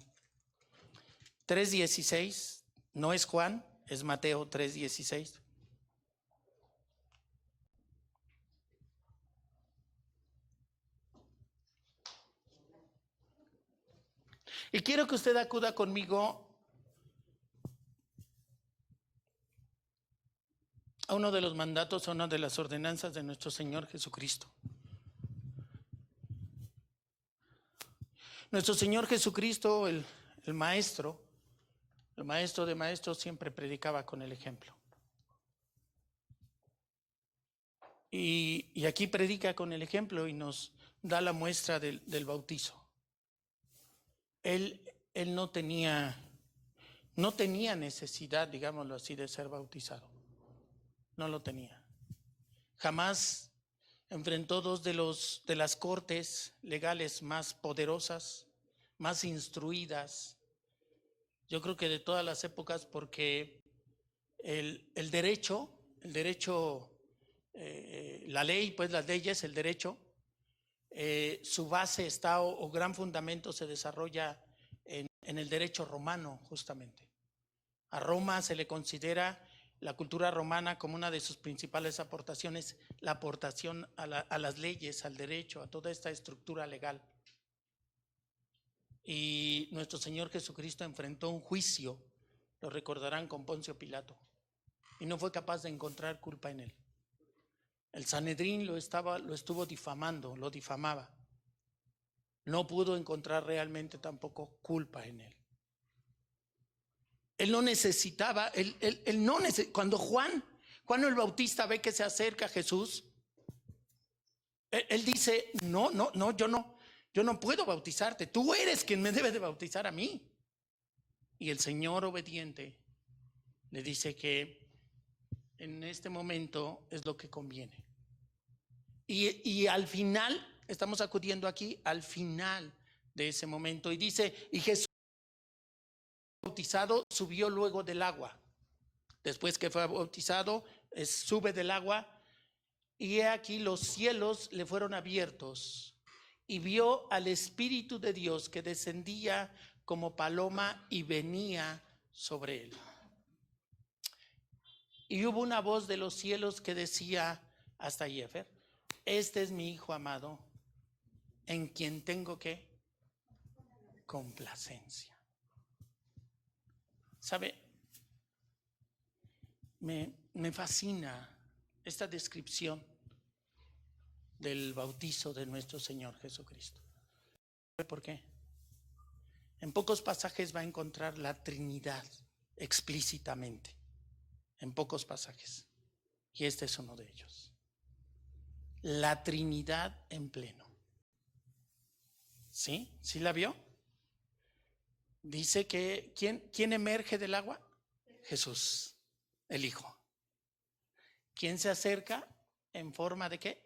3:16, no es Juan, es Mateo 3:16. Y quiero que usted acuda conmigo a uno de los mandatos, a una de las ordenanzas de nuestro Señor Jesucristo. Nuestro Señor Jesucristo, el maestro de maestros, siempre predicaba con el ejemplo. Y aquí predica con el ejemplo y nos da la muestra del bautizo. Él no tenía necesidad, digámoslo así, de ser bautizado. No lo tenía. Jamás enfrentó dos de las cortes legales más poderosas, más instruidas, yo creo que de todas las épocas, porque el derecho, la ley, pues las leyes, el derecho, su base está o gran fundamento se desarrolla en el derecho romano, justamente. A Roma se le considera, la cultura romana, como una de sus principales aportaciones, la aportación a las leyes, al derecho, a toda esta estructura legal. Y nuestro Señor Jesucristo enfrentó un juicio, lo recordarán, con Poncio Pilato, y no fue capaz de encontrar culpa en él. El Sanedrín lo estuvo difamando, lo difamaba. No pudo encontrar realmente tampoco culpa en él. Él no necesitaba, cuando Juan el Bautista ve que se acerca a Jesús, él dice, no, yo no puedo bautizarte, tú eres quien me debe de bautizar a mí. Y el Señor obediente le dice que en este momento es lo que conviene. Y al final, estamos acudiendo aquí al final de ese momento, y dice, y Jesús bautizado subió luego del agua. Después que fue bautizado, sube del agua y he aquí los cielos le fueron abiertos, y vio al Espíritu de Dios que descendía como paloma y venía sobre él. Y hubo una voz de los cielos que decía, hasta ahí, Efer, este es mi Hijo amado, en quien tengo ¿qué? Complacencia. ¿Sabe? Me fascina esta descripción del bautizo de nuestro Señor Jesucristo. ¿Sabe por qué? En pocos pasajes va a encontrar la Trinidad explícitamente. En pocos pasajes. Y este es uno de ellos. La Trinidad en pleno. ¿Sí? ¿Sí la vio? Dice que ¿quién emerge del agua? Jesús, el Hijo. ¿Quién se acerca en forma de qué?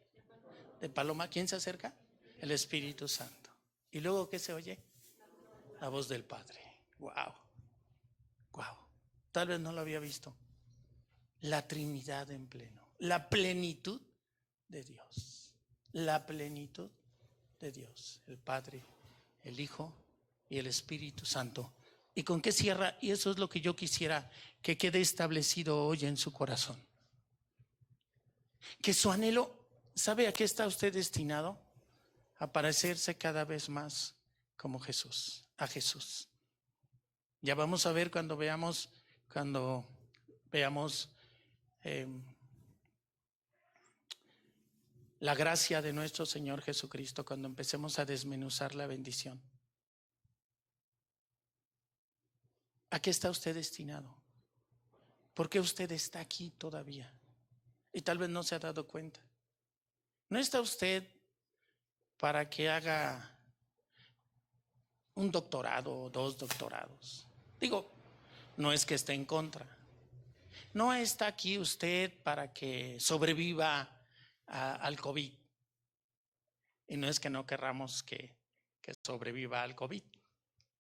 De paloma. ¿Quién se acerca? El Espíritu Santo. ¿Y luego qué se oye? La voz del Padre. Wow. Wow. Tal vez no lo había visto. La Trinidad en pleno. La plenitud de Dios. La plenitud de Dios. El Padre, el Hijo y el Espíritu Santo. ¿Y con qué cierra? Y eso es lo que yo quisiera que quede establecido hoy en su corazón. Que su anhelo, ¿sabe a qué está usted destinado? A parecerse cada vez más como Jesús, a Jesús. Ya vamos a ver cuando veamos la gracia de nuestro Señor Jesucristo, cuando empecemos a desmenuzar la bendición. ¿A qué está usted destinado? ¿Por qué usted está aquí todavía? Y tal vez no se ha dado cuenta. No está usted para que haga un doctorado o 2 doctorados. Digo, no es que esté en contra. No está aquí usted para que sobreviva al COVID. Y no es que no querramos que sobreviva al COVID.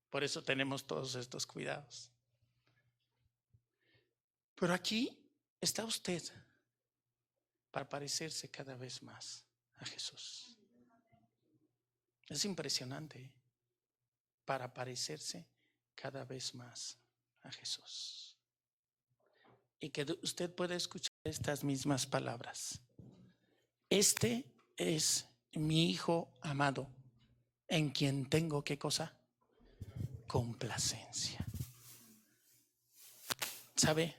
Por eso tenemos todos estos cuidados. Pero aquí está usted para parecerse cada vez más a Jesús. Es impresionante, para parecerse cada vez más a Jesús. Y que usted pueda escuchar estas mismas palabras. Este es mi Hijo amado, en quien tengo ¿qué cosa? Complacencia. ¿Sabe?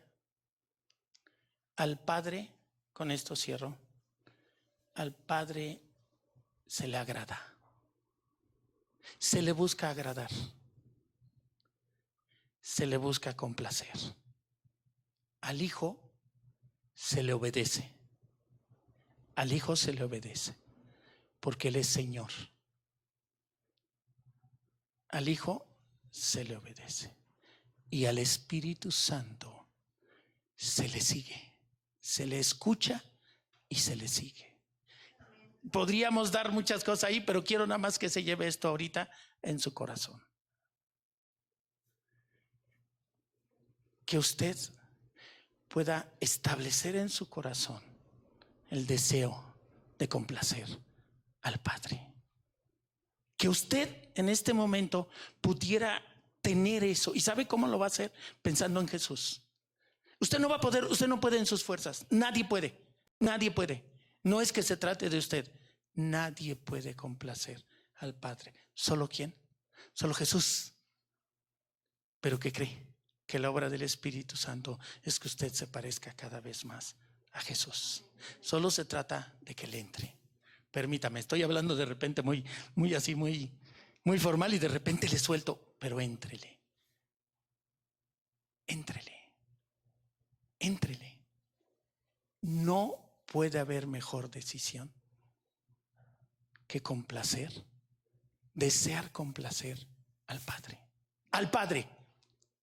Al Padre, con esto cierro, al Padre se le agrada. Se le busca agradar. Se le busca complacer. Al Hijo se le obedece. Al Hijo se le obedece, porque Él es Señor. Al Hijo se le obedece. Y al Espíritu Santo se le sigue. Se le escucha y se le sigue. Podríamos dar muchas cosas ahí, pero quiero nada más que se lleve esto ahorita en su corazón. Que usted pueda establecer en su corazón el deseo de complacer al Padre. Que usted en este momento pudiera tener eso. ¿Y sabe cómo lo va a hacer? Pensando en Jesús. Usted no va a poder, usted no puede en sus fuerzas. Nadie puede, nadie puede. No es que se trate de usted. Nadie puede complacer al Padre. ¿Solo quién? Solo Jesús. ¿Pero qué cree? Que la obra del Espíritu Santo es que usted se parezca cada vez más a Jesús. Solo se trata de que le entre. Permítame, estoy hablando de repente muy así, muy formal, y de repente le suelto, pero éntrele. No puede haber mejor decisión que complacer, desear complacer al Padre. Al Padre.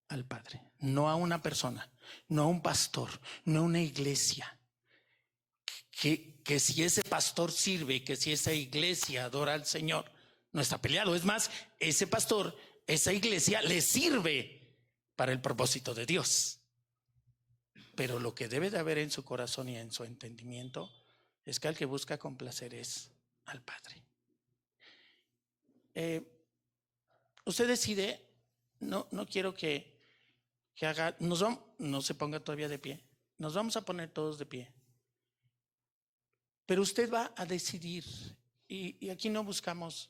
Al Padre, no a una persona, no a un pastor, no a una iglesia. Que si ese pastor sirve, que si esa iglesia adora al Señor, no está peleado. Es más, ese pastor, esa iglesia le sirve para el propósito de Dios. Pero lo que debe de haber en su corazón y en su entendimiento es que al que busca complacer es al Padre. Usted decide, no quiero que haga, no se ponga todavía de pie, nos vamos a poner todos de pie. Pero usted va a decidir, y aquí no buscamos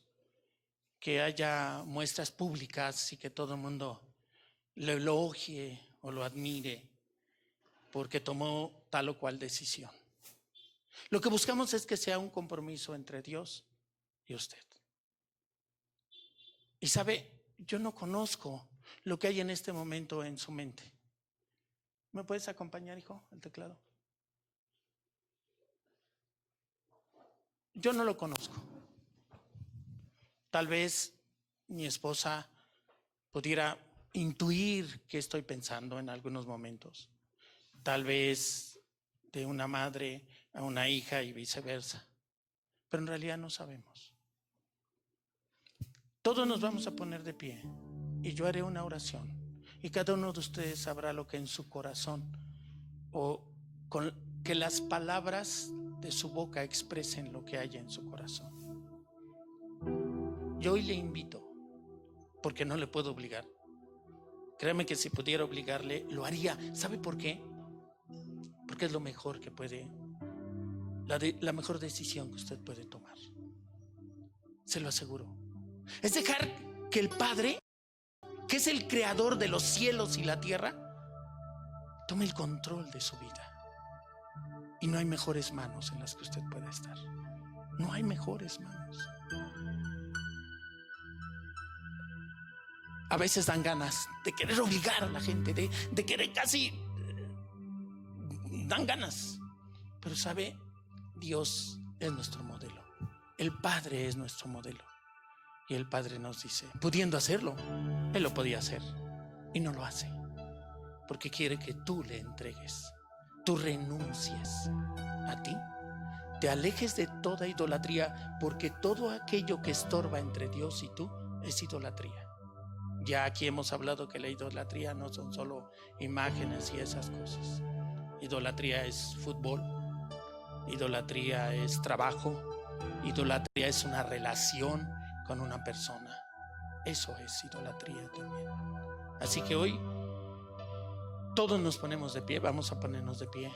que haya muestras públicas y que todo el mundo lo elogie o lo admire porque tomó tal o cual decisión. Lo que buscamos es que sea un compromiso entre Dios y usted. Y sabe, yo no conozco lo que hay en este momento en su mente. ¿Me puedes acompañar, hijo, al teclado? Yo no lo conozco. Tal vez mi esposa pudiera intuir qué estoy pensando en algunos momentos. Tal vez de una madre a una hija y viceversa. Pero en realidad no sabemos. Todos nos vamos a poner de pie y yo haré una oración. Y cada uno de ustedes sabrá lo que en su corazón o con que las palabras de su boca expresen lo que hay en su corazón. Yo hoy le invito, porque no le puedo obligar. Créame que si pudiera obligarle, lo haría. ¿Sabe por qué? Porque es lo mejor que puede, la mejor decisión que usted puede tomar. Se lo aseguro. Es dejar que el Padre, que es el creador de los cielos y la tierra, tome el control de su vida. Y no hay mejores manos en las que usted pueda estar. No hay mejores manos. A veces dan ganas de querer obligar a la gente, de querer casi, dan ganas. Pero sabe, Dios es nuestro modelo. El Padre es nuestro modelo. Y el Padre nos dice, pudiendo hacerlo, Él lo podía hacer y no lo hace. Porque quiere que tú le entregues, tú renuncies a ti, te alejes de toda idolatría, porque todo aquello que estorba entre Dios y tú es idolatría. Ya aquí hemos hablado que la idolatría no son solo imágenes y esas cosas. Idolatría es fútbol, idolatría es trabajo, idolatría es una relación con una persona. Eso es idolatría también. Así que hoy todos nos ponemos de pie, vamos a ponernos de pie.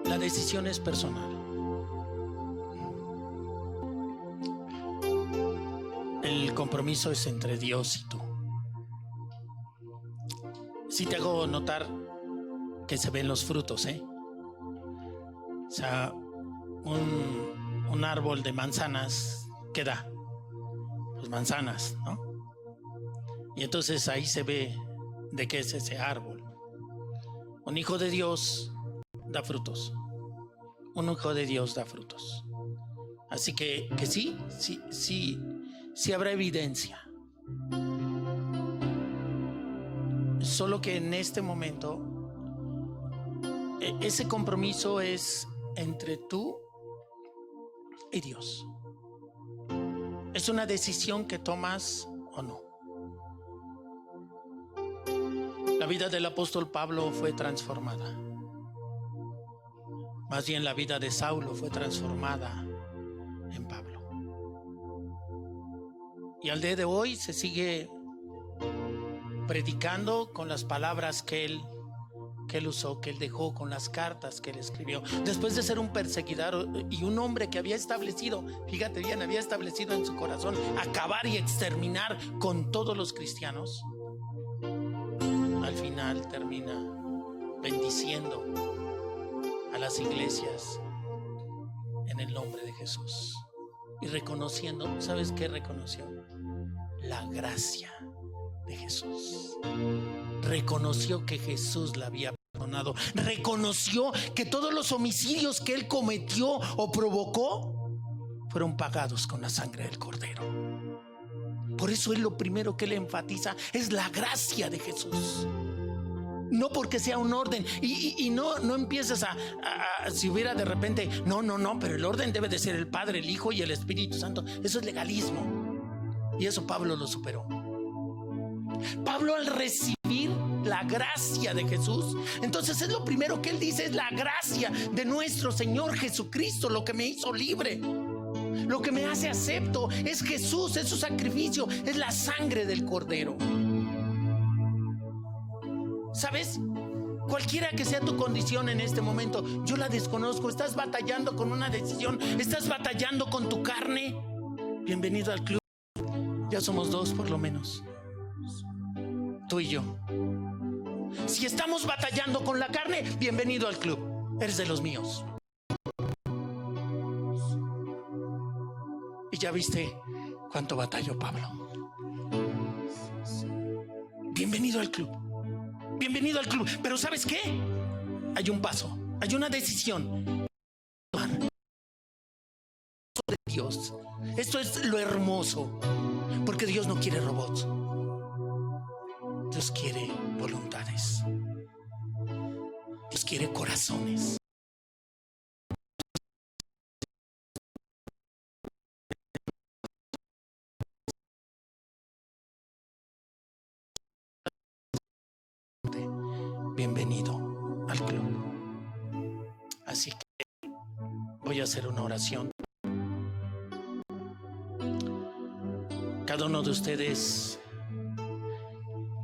La decisión es personal. El compromiso es entre Dios y tú. Sí te hago notar que se ven los frutos, O sea, un árbol de manzanas, ¿qué da? Pues manzanas, ¿no? Y entonces ahí se ve de qué es ese árbol. Un hijo de Dios da frutos. Un hijo de Dios da frutos. Así que sí habrá evidencia. Solo que en este momento ese compromiso es entre tú y Dios. Es una decisión que tomas o no. La vida del apóstol Pablo fue transformada. Más bien la vida de Saulo fue transformada en Pablo. Y al día de hoy se sigue predicando con las palabras que él usó, que él dejó, con las cartas que él escribió. Después de ser un perseguidor y un hombre que había establecido, fíjate bien, había establecido en su corazón acabar y exterminar con todos los cristianos, al final termina bendiciendo a las iglesias en el nombre de Jesús y reconociendo, ¿sabes qué reconoció? La gracia de Jesús. Reconoció que Jesús la había reconoció que todos los homicidios que él cometió o provocó fueron pagados con la sangre del Cordero. Por eso es lo primero que él enfatiza, es la gracia de Jesús. No porque sea un orden y no empieces a si hubiera de repente, no, pero el orden debe de ser el Padre, el Hijo y el Espíritu Santo. Eso es legalismo, y eso Pablo lo superó. Pablo, al recibir la gracia de Jesús, entonces es lo primero que él dice, es la gracia de nuestro Señor Jesucristo, lo que me hizo libre, lo que me hace acepto, es Jesús, es su sacrificio, es la sangre del Cordero. ¿Sabes? Cualquiera que sea tu condición en este momento, yo la desconozco. Estás batallando con una decisión, estás batallando con tu carne. Bienvenido al club. Ya somos dos por lo menos, tú y yo. Si estamos batallando con la carne, bienvenido al club. Eres de los míos. Y ya viste cuánto batalló Pablo. Bienvenido al club. Bienvenido al club. Pero ¿sabes qué? Hay un paso, hay una decisión de Dios. Esto es lo hermoso, porque Dios no quiere robots. Dios quiere voluntades. Dios quiere corazones. Bienvenido al club. Así que voy a hacer una oración. Cada uno de ustedes,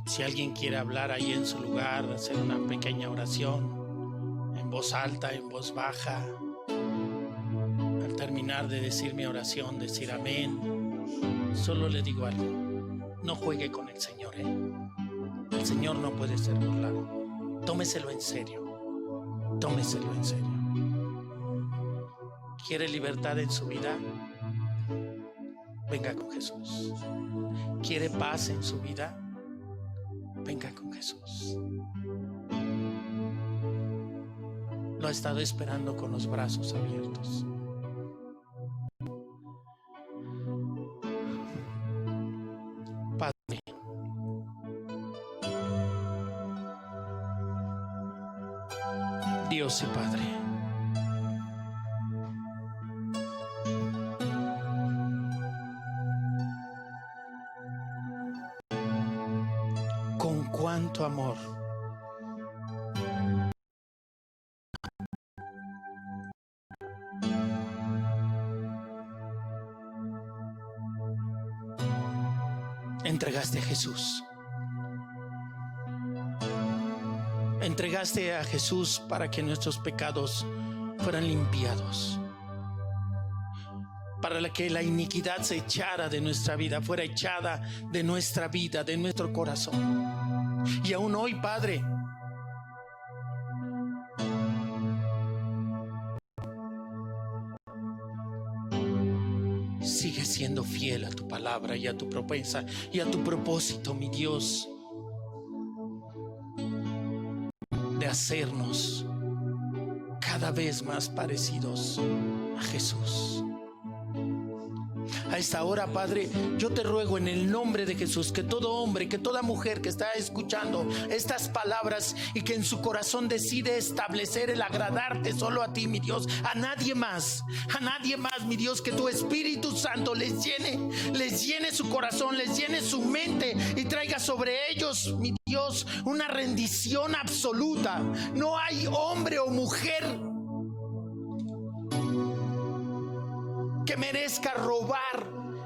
si alguien quiere hablar ahí en su lugar, hacer una pequeña oración en voz alta, en voz baja, al terminar de decir mi oración, decir amén. Solo le digo algo: no juegue con el Señor, El Señor no puede ser burlado. Tómeselo en serio. Tómeselo en serio. ¿Quiere libertad en su vida? Venga con Jesús. ¿Quiere paz en su vida? Venga con Jesús. Lo ha estado esperando con los brazos abiertos. Padre, Dios y Padre, con cuánto amor entregaste a Jesús. Entregaste a Jesús para que nuestros pecados fueran limpiados, para que la iniquidad se echara de nuestra vida, fuera echada de nuestra vida, de nuestro corazón. Y aún hoy, Padre, sigue siendo fiel a tu palabra y a tu promesa y a tu propósito, mi Dios, de hacernos cada vez más parecidos a Jesús. A esta hora, Padre, yo te ruego en el nombre de Jesús que todo hombre, que toda mujer que está escuchando estas palabras y que en su corazón decide establecer el agradarte solo a ti, mi Dios, a nadie más, mi Dios, que tu Espíritu Santo les llene su corazón, les llene su mente y traiga sobre ellos, mi Dios, una rendición absoluta. No hay hombre o mujer que merezca robar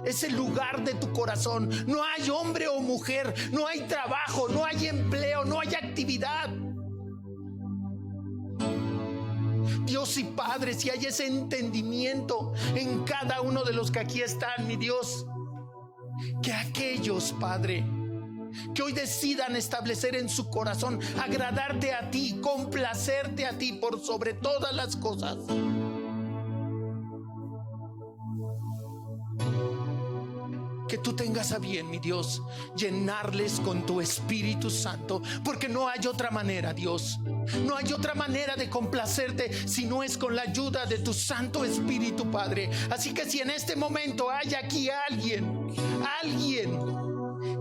ese lugar de tu corazón. No hay hombre o mujer, no hay trabajo, no hay empleo, no hay actividad. Dios y Padre, si hay ese entendimiento en cada uno de los que aquí están, mi Dios, que aquellos, Padre, que hoy decidan establecer en su corazón agradarte a ti, complacerte a ti por sobre todas las cosas, que tú tengas a bien, mi Dios, llenarles con tu Espíritu Santo, porque no hay otra manera, Dios. No hay otra manera de complacerte si no es con la ayuda de tu Santo Espíritu, Padre. Así que si en este momento hay aquí alguien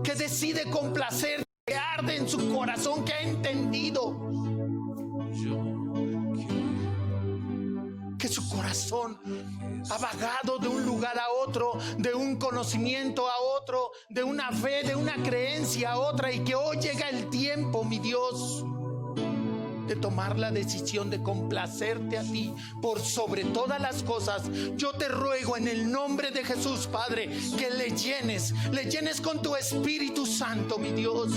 que decide complacer, que arde en su corazón, que ha entendido que su corazón ha vagado de un lugar a otro, de un conocimiento a otro, de una fe, de una creencia a otra, y que hoy llega el tiempo, mi Dios, de tomar la decisión de complacerte a ti por sobre todas las cosas. Yo te ruego en el nombre de Jesús, Padre, que le llenes con tu Espíritu Santo, mi Dios,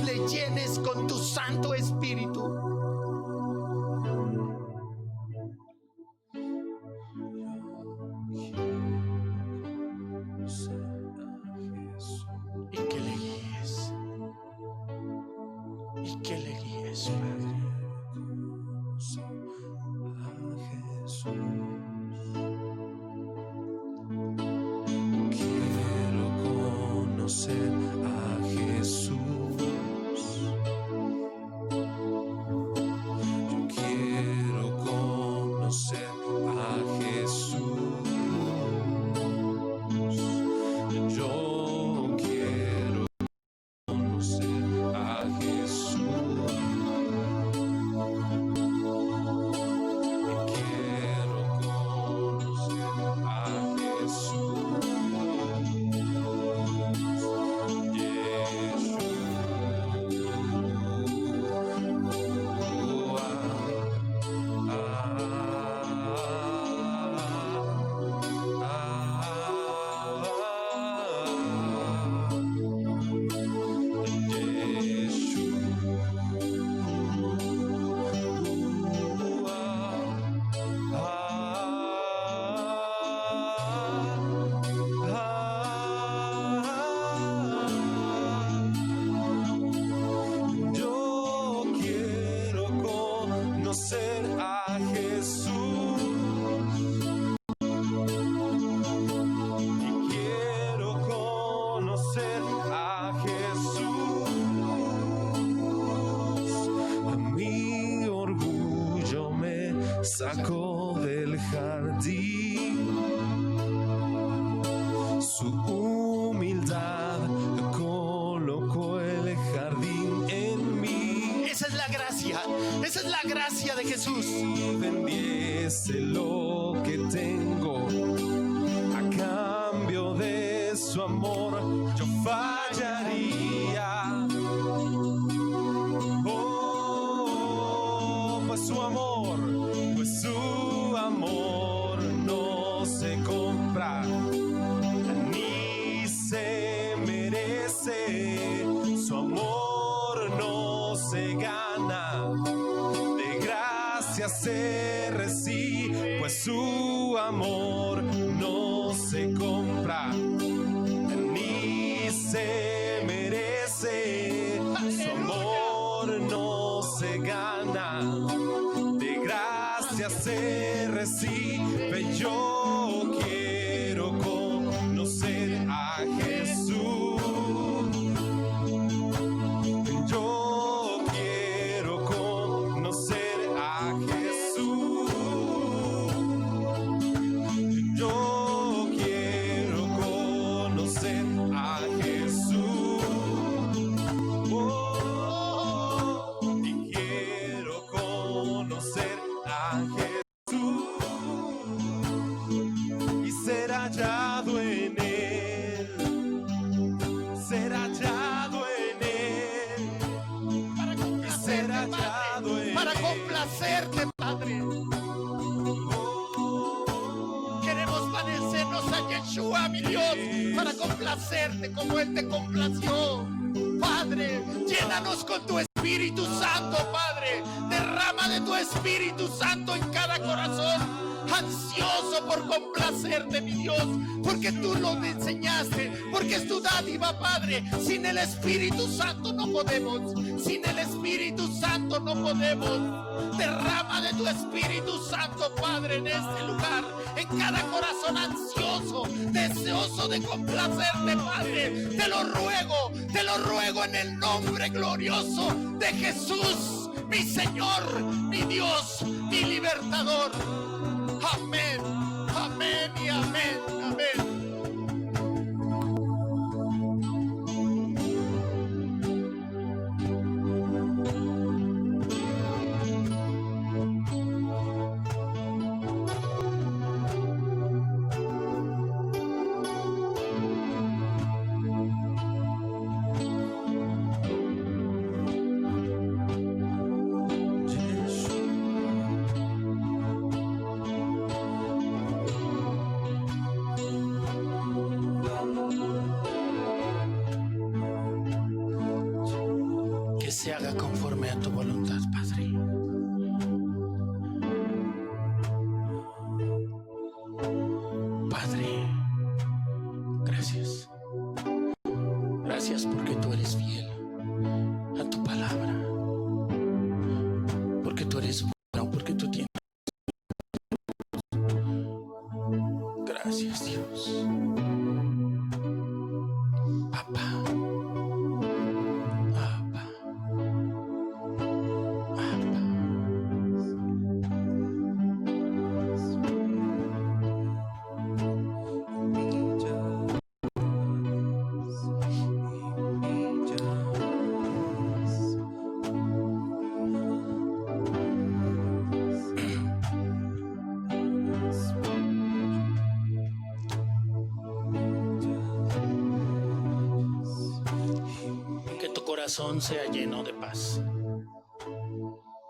le llenes con tu Santo Espíritu. Y que le guíes, Padre. Quiero conocer a Jesús. Yo quiero conocer a Jesús. Yo quiero conocer a Jesús. Sacó del jardín, su humildad colocó el jardín en mí. Esa es la gracia de Jesús. Si vendiese lo que tengo a cambio de su amor, yo fallaría. Oh, pues su amor no se compra ni se merece. Su amor no se gana, de gracia se recibe, pues su amor no se compra ni se merece. Su amor no se gana, de gracia se recibe. Yo quiero conocer a Jesús. Yo quiero conocer a Jesús. Yo quiero conocer a Jesús. Oh, y quiero conocer a Jesús y ser hallado en él, ser hallado en él, y ser hallado en Para él. complacerte, Padre. Queremos parecernos a Yeshua, mi Dios, para complacerte como Él te complació. Padre, llénanos con tu Espíritu Santo, Padre. Derrama de tu Espíritu Santo en cada corazón ansioso por complacerte, mi Dios, porque tú lo enseñaste, porque es tu dádiva, Padre. Sin el Espíritu Santo no podemos, sin el Espíritu Santo no podemos. Derrama de tu Espíritu Santo, Padre, en este lugar, en cada corazón ansioso, deseoso de complacerte, Padre. Te lo ruego en el nombre glorioso de Jesús, mi Señor, mi Dios, mi libertador. Amén, amén y amén, amén. Se haga conforme a tu voluntad, Padre. Padre, gracias. Gracias porque tú eres fiel a tu palabra. Porque tú eres bueno, porque tú tienes. Gracias, Dios. Papá. Corazón sea lleno de paz,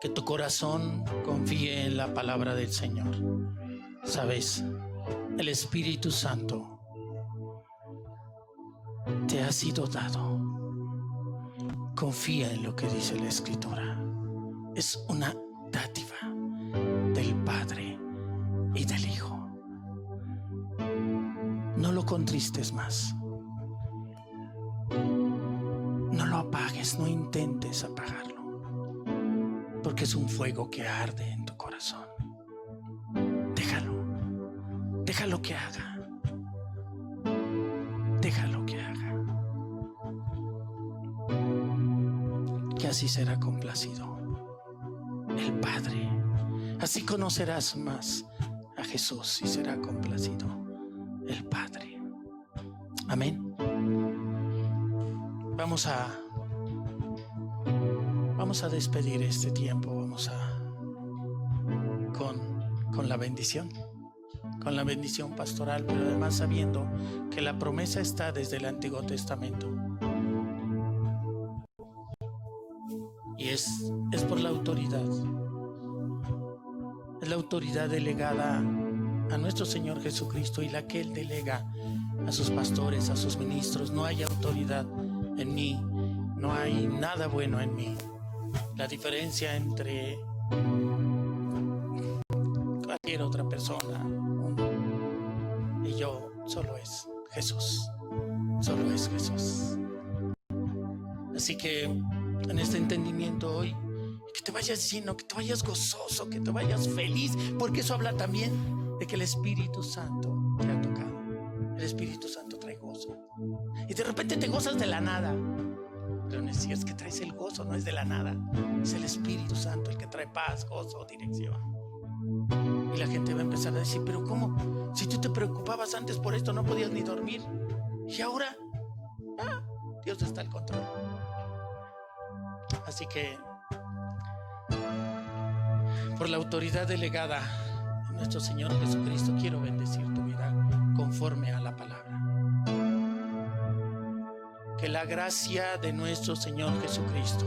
que tu corazón confíe en la palabra del Señor. Sabes, el Espíritu Santo te ha sido dado. Confía en lo que dice la Escritura. Es una dádiva del Padre y del Hijo. No lo contristes más. No lo apagues, no intentes apagarlo, porque es un fuego que arde en tu corazón. Déjalo que haga. Déjalo que haga. Que así será complacido el Padre. Así conocerás más a Jesús y será complacido el Padre. Amén. Vamos a despedir este tiempo. Vamos con la bendición. Con la bendición pastoral, pero además sabiendo que la promesa está desde el Antiguo Testamento. Y es por la autoridad. Es la autoridad delegada a nuestro Señor Jesucristo y la que Él delega a sus pastores, a sus ministros. No hay autoridad en mí, no hay nada bueno en mí. La diferencia entre cualquier otra persona y yo solo es Jesús. Solo es Jesús. Así que en este entendimiento hoy, que te vayas lleno, que te vayas gozoso, que te vayas feliz, porque eso habla también de que el Espíritu Santo te ha tocado. El Espíritu Santo trae gozo. Y de repente te gozas de la nada. Pero no es que traes el gozo, no es de la nada. Es el Espíritu Santo el que trae paz, gozo, dirección. Y la gente va a empezar a decir, pero ¿cómo? Si tú te preocupabas antes por esto, no podías ni dormir. Y ahora, Dios está al control. Así que, por la autoridad delegada de nuestro Señor Jesucristo, quiero bendecir tu vida conforme a la palabra. Que la gracia de nuestro Señor Jesucristo,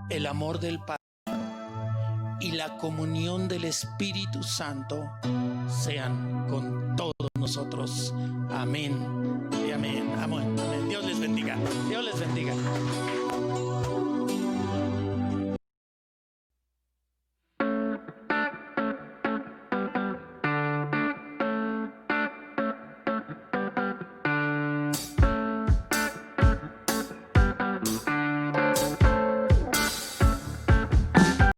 el amor del Padre y la comunión del Espíritu Santo sean con todos nosotros. Amén y amén. Amén. Dios les bendiga. Dios les bendiga.